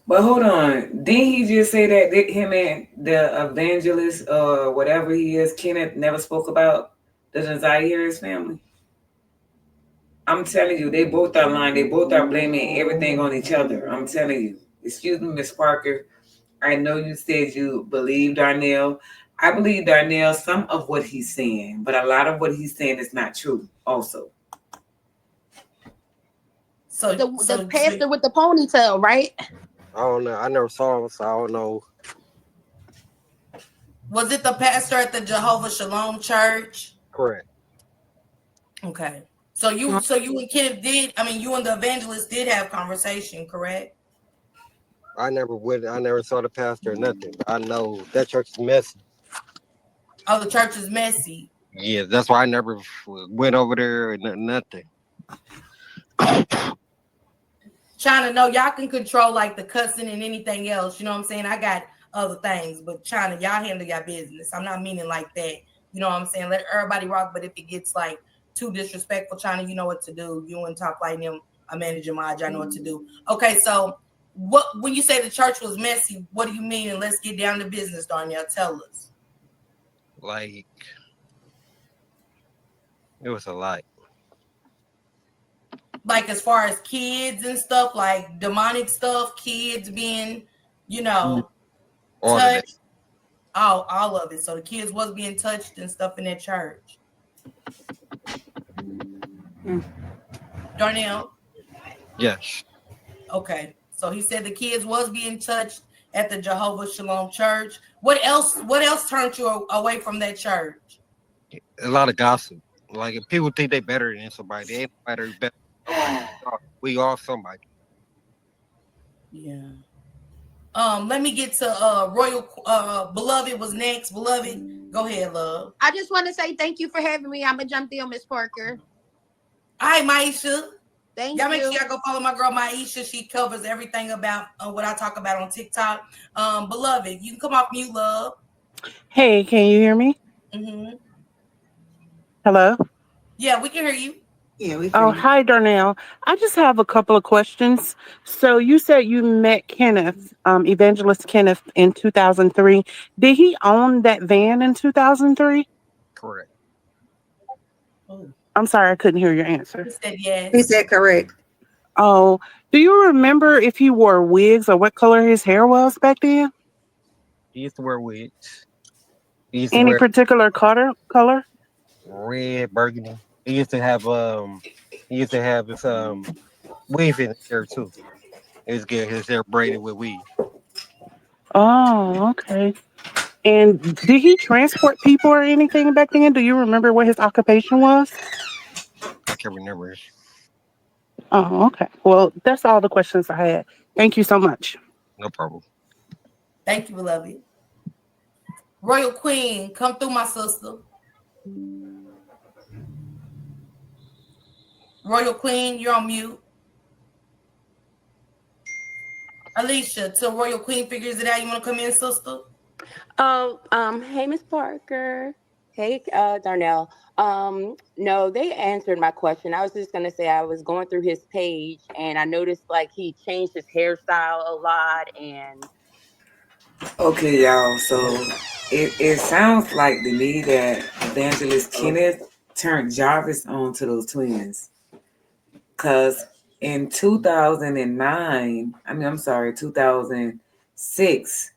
[SPEAKER 1] But hold on, didn't he just say that him and the evangelist or whatever he is, Kenneth, never spoke about the Naziyah Harris family? I'm telling you, they both are lying. They both are blaming everything on each other. I'm telling you. Excuse me, Miss Parker. I know you said you believe Darnell. I believe Darnell some of what he's saying, but a lot of what he's saying is not true. Also,
[SPEAKER 2] So
[SPEAKER 7] The
[SPEAKER 2] so
[SPEAKER 7] pastor with the ponytail, right?
[SPEAKER 3] I don't know. I never saw him, so I don't know.
[SPEAKER 2] was it the pastor at the Jehovah Shalom Church?
[SPEAKER 3] Correct.
[SPEAKER 2] Okay. So you and Kenneth did, I mean, you and the evangelist did have conversation, correct?
[SPEAKER 3] I never went. I never saw the pastor or nothing. I know that church is messy.
[SPEAKER 2] Oh, the church is messy.
[SPEAKER 3] Yeah, that's why I never went over there or nothing.
[SPEAKER 2] China, no, y'all can control like the cussing and anything else. You know what I'm saying? I got other things, but China, y'all handle your business. I'm not meaning like that. You know what I'm saying? Let everybody rock, but if it gets like too disrespectful, China, you know what to do. You and Top Light them, a manager mod, y'all know what to do. Okay, so what when you say the church was messy, what do you mean? And let's get down to business, Darnell. Tell us.
[SPEAKER 3] Like it was a lot.
[SPEAKER 2] Like as far as kids and stuff, like demonic stuff, kids being, you know,
[SPEAKER 3] All of that.
[SPEAKER 2] touched. All of it. So the kids was being touched and stuff in that church. Darnell.
[SPEAKER 3] Yes.
[SPEAKER 2] Okay. So he said the kids was being touched at the Jehovah Shalom Church. What else? What else turned you away from that church?
[SPEAKER 3] A lot of gossip. Like if people think they better than somebody, they ain't better than nobody. We all somebody.
[SPEAKER 2] Yeah. Let me get to Royal Beloved was next. Beloved, go ahead, love.
[SPEAKER 7] I just want to say thank you for having me. I'm gonna jump in, Miss Parker.
[SPEAKER 2] All right, Maisha.
[SPEAKER 7] Thank
[SPEAKER 2] Y'all make
[SPEAKER 7] you.
[SPEAKER 2] sure y'all go follow my girl Maisha. She covers everything about what I talk about on TikTok. Beloved, you can come off mute, love.
[SPEAKER 6] Hey, can you hear me?
[SPEAKER 2] Mm-hmm.
[SPEAKER 6] Hello?
[SPEAKER 2] Yeah, we can hear you.
[SPEAKER 4] Yeah, we
[SPEAKER 6] Oh,
[SPEAKER 4] can.
[SPEAKER 6] hi, Darnell. I just have a couple of questions. So you said you met Kenneth, Evangelist Kenneth, in 2003. Did he own that van in 2003?
[SPEAKER 3] Correct.
[SPEAKER 2] Oh,
[SPEAKER 6] I'm sorry, I couldn't hear your answer.
[SPEAKER 2] he said
[SPEAKER 4] He
[SPEAKER 2] yes.
[SPEAKER 4] said correct.
[SPEAKER 6] Oh, do you remember if he wore wigs or what color his hair was back then?
[SPEAKER 3] He used to wear wigs. He used to
[SPEAKER 6] Any
[SPEAKER 3] wear
[SPEAKER 6] particular color?
[SPEAKER 3] red, burgundy. He used to have his weave in his hair too. He used to get his hair braided with weave.
[SPEAKER 6] Oh, okay. And did he transport people or anything back then? Do you remember what his occupation was?
[SPEAKER 3] I can't remember.
[SPEAKER 6] Oh, okay. Well, that's all the questions I had. Thank you so much.
[SPEAKER 3] No problem.
[SPEAKER 2] Thank you, beloved. Royal Queen, come through, my sister. Royal Queen, you're on mute. Alicia, to Royal Queen figures it out. You want to come in, sister?
[SPEAKER 7] Oh, hey, Miss Parker. Hey, Darnell. No, they answered my question. I was just gonna say I was going through his page and I noticed like he changed his hairstyle a lot, and
[SPEAKER 1] Okay, y'all. So it sounds like to me that Evangelist Kenneth turned Jarvis on to those twins. Cause in 2009, I'm sorry, 2006,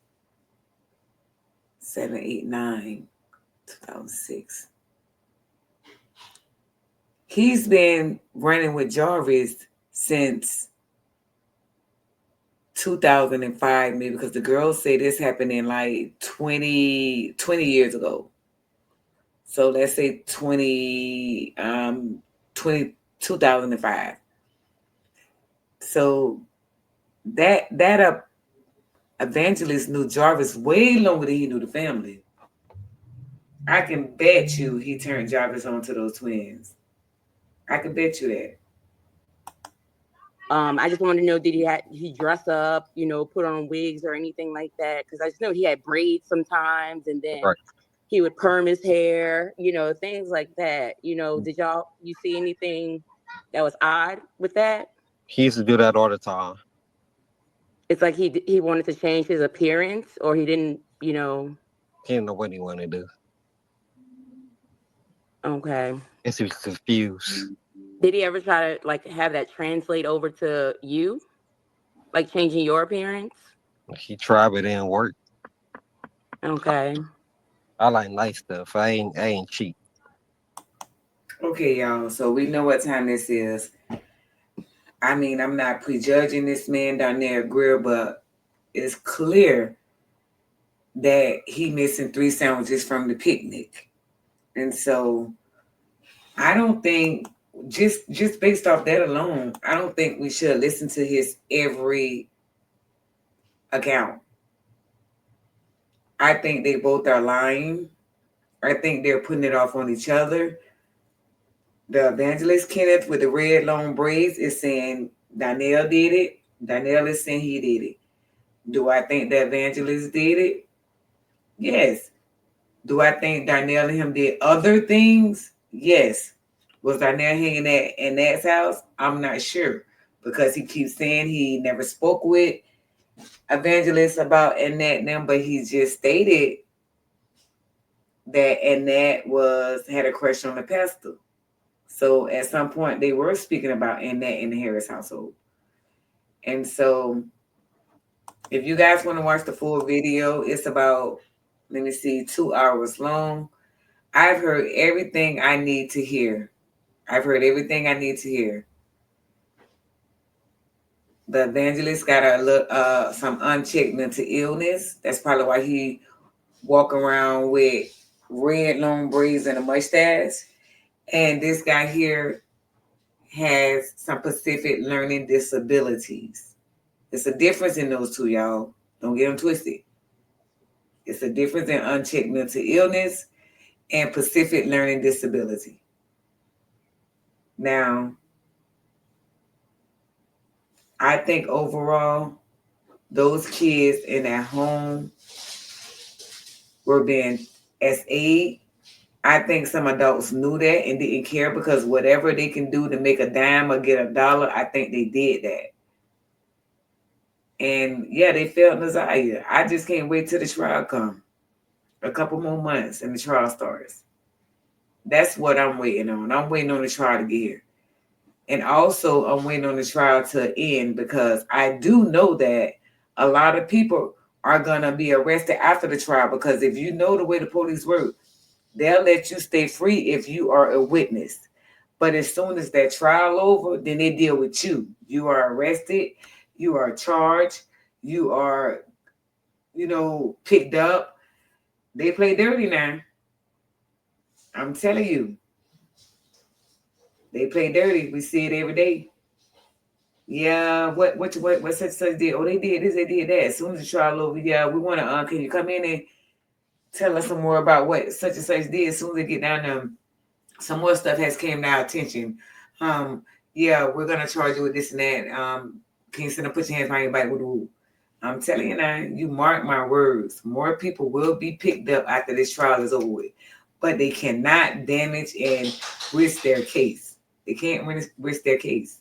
[SPEAKER 1] 7, 8, 9, 2006. He's been running with Jarvis since 2005, maybe, because the girls say this happened in like 20 years ago. So let's say 20, 2005. So that evangelist knew Jarvis way longer than he knew the family. I can bet you he turned Jarvis on to those twins. I can bet you that.
[SPEAKER 7] I just wanted to know, did he dress up, put on wigs or anything like that? Because I just know he had braids sometimes, and then
[SPEAKER 3] Right.
[SPEAKER 7] he would perm his hair, things like that. Did you see anything that was odd with that?
[SPEAKER 3] He used to do that all the time.
[SPEAKER 7] It's like he wanted to change his appearance, or he didn't.
[SPEAKER 3] He didn't know what he wanted to do.
[SPEAKER 7] Okay.
[SPEAKER 3] Guess he was confused.
[SPEAKER 7] Did he ever try to like have that translate over to you, like changing your appearance?
[SPEAKER 3] He tried, but it didn't work.
[SPEAKER 7] Okay.
[SPEAKER 3] I like nice stuff. I ain't cheap.
[SPEAKER 1] Okay, y'all. So we know what time this is. I'm not prejudging this man down there, Greer, but it's clear that he missing 3 sandwiches from the picnic. And so I don't think just based off that alone, I don't think we should listen to his every account. I think they both are lying. I think they're putting it off on each other. The evangelist Kenneth with the red long braids is saying Donnell did it. Donnell is saying he did it. Do I think the evangelist did it? Yes. Do I think Darnell and him did other things? Yes. Was Darnell hanging at in Nat's house? I'm not sure because he keeps saying he never spoke with Evangelist about Annette them, but he just stated that Annette had a crush on the pastor. So at some point they were speaking about Annette in the Harris household. And so if you guys want to watch the full video, it's about, let me see, 2 hours long. I've heard everything I need to hear. I've heard everything I need to hear. The evangelist got some unchecked mental illness. That's probably why he walk around with red long braids and a mustache. And this guy here has some specific learning disabilities. It's a difference in those two, y'all. Don't get them twisted. It's a difference in unchecked mental illness and specific learning disability. Now, I think overall, those kids in that home were being SA'd. I think some adults knew that and didn't care because whatever they can do to make a dime or get $1, I think they did that. And yeah, they failed Naziyah. I just can't wait till the trial come. A couple more months and the trial starts. That's what I'm waiting on. I'm waiting on the trial to get here. And also, I'm waiting on the trial to end because I do know that a lot of people are going to be arrested after the trial because if you know the way the police work, they'll let you stay free if you are a witness. But as soon as that trial over, then they deal with you. You are arrested. You are charged. You are, picked up. They play dirty now. I'm telling you. They play dirty. We see it every day. Yeah, what such did? Oh, they did this, they did that. As soon as the trial over, yeah, we want to. Can you come in and tell us some more about what such and such did? As soon as they get down there, some more stuff has came to our attention. Yeah, we're gonna charge you with this and that. Can you send put your hands behind your back with the rule? I'm telling you now, you mark my words. More people will be picked up after this trial is over with. But they cannot damage and risk their case. They can't risk their case.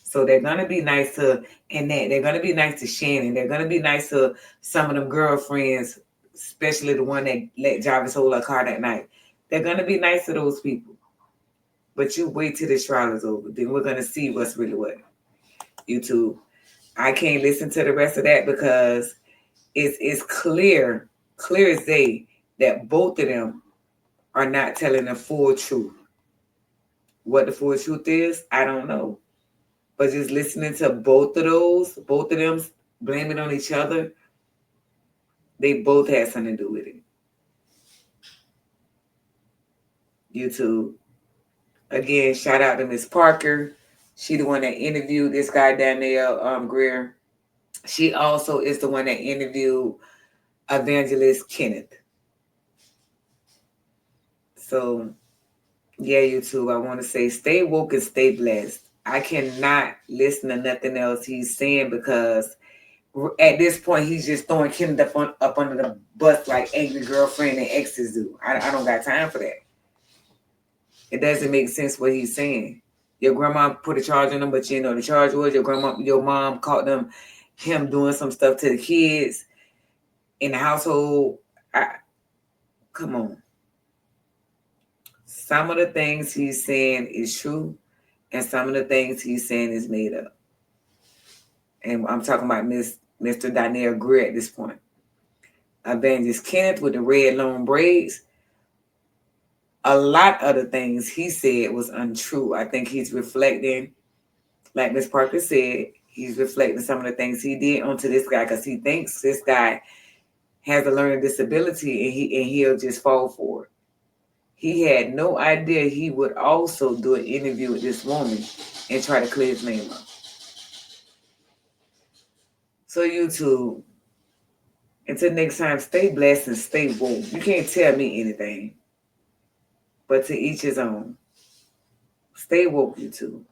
[SPEAKER 1] So they're gonna be nice to Annette. They're gonna be nice to Shannon. They're gonna be nice to some of them girlfriends, especially the one that let Jarvis hold her car that night. They're gonna be nice to those people. But you wait till this trial is over. Then we're gonna see what's really what. YouTube. I can't listen to the rest of that because it's clear as day that both of them are not telling the full truth. What the full truth is, I don't know. But just listening to both of them blaming on each other, they both had something to do with it. YouTube. Again, shout out to Miss Parker. She the one that interviewed this guy down there, Greer. She also is the one that interviewed Evangelist Kenneth. So, yeah, YouTube, I want to say stay woke and stay blessed. I cannot listen to nothing else he's saying because at this point he's just throwing Kenneth up under the bus like angry girlfriend and exes do. I don't got time for that. It doesn't make sense what he's saying. Your grandma put a charge on him, but you know the charge was your mom caught him doing some stuff to the kids in the household. Come on. Some of the things he's saying is true, and some of the things he's saying is made up. And I'm talking about Mr. Daniel Greer at this point. Evangelist Kenneth with the red long braids. A lot of the things he said was untrue. I think he's reflecting, like Miss Parker said, he's reflecting some of the things he did onto this guy because he thinks this guy has a learning disability and he'll just fall for it. He had no idea he would also do an interview with this woman and try to clear his name up. So YouTube, until next time, stay blessed and stay woke. You can't tell me anything, but to each his own. Stay woke, YouTube.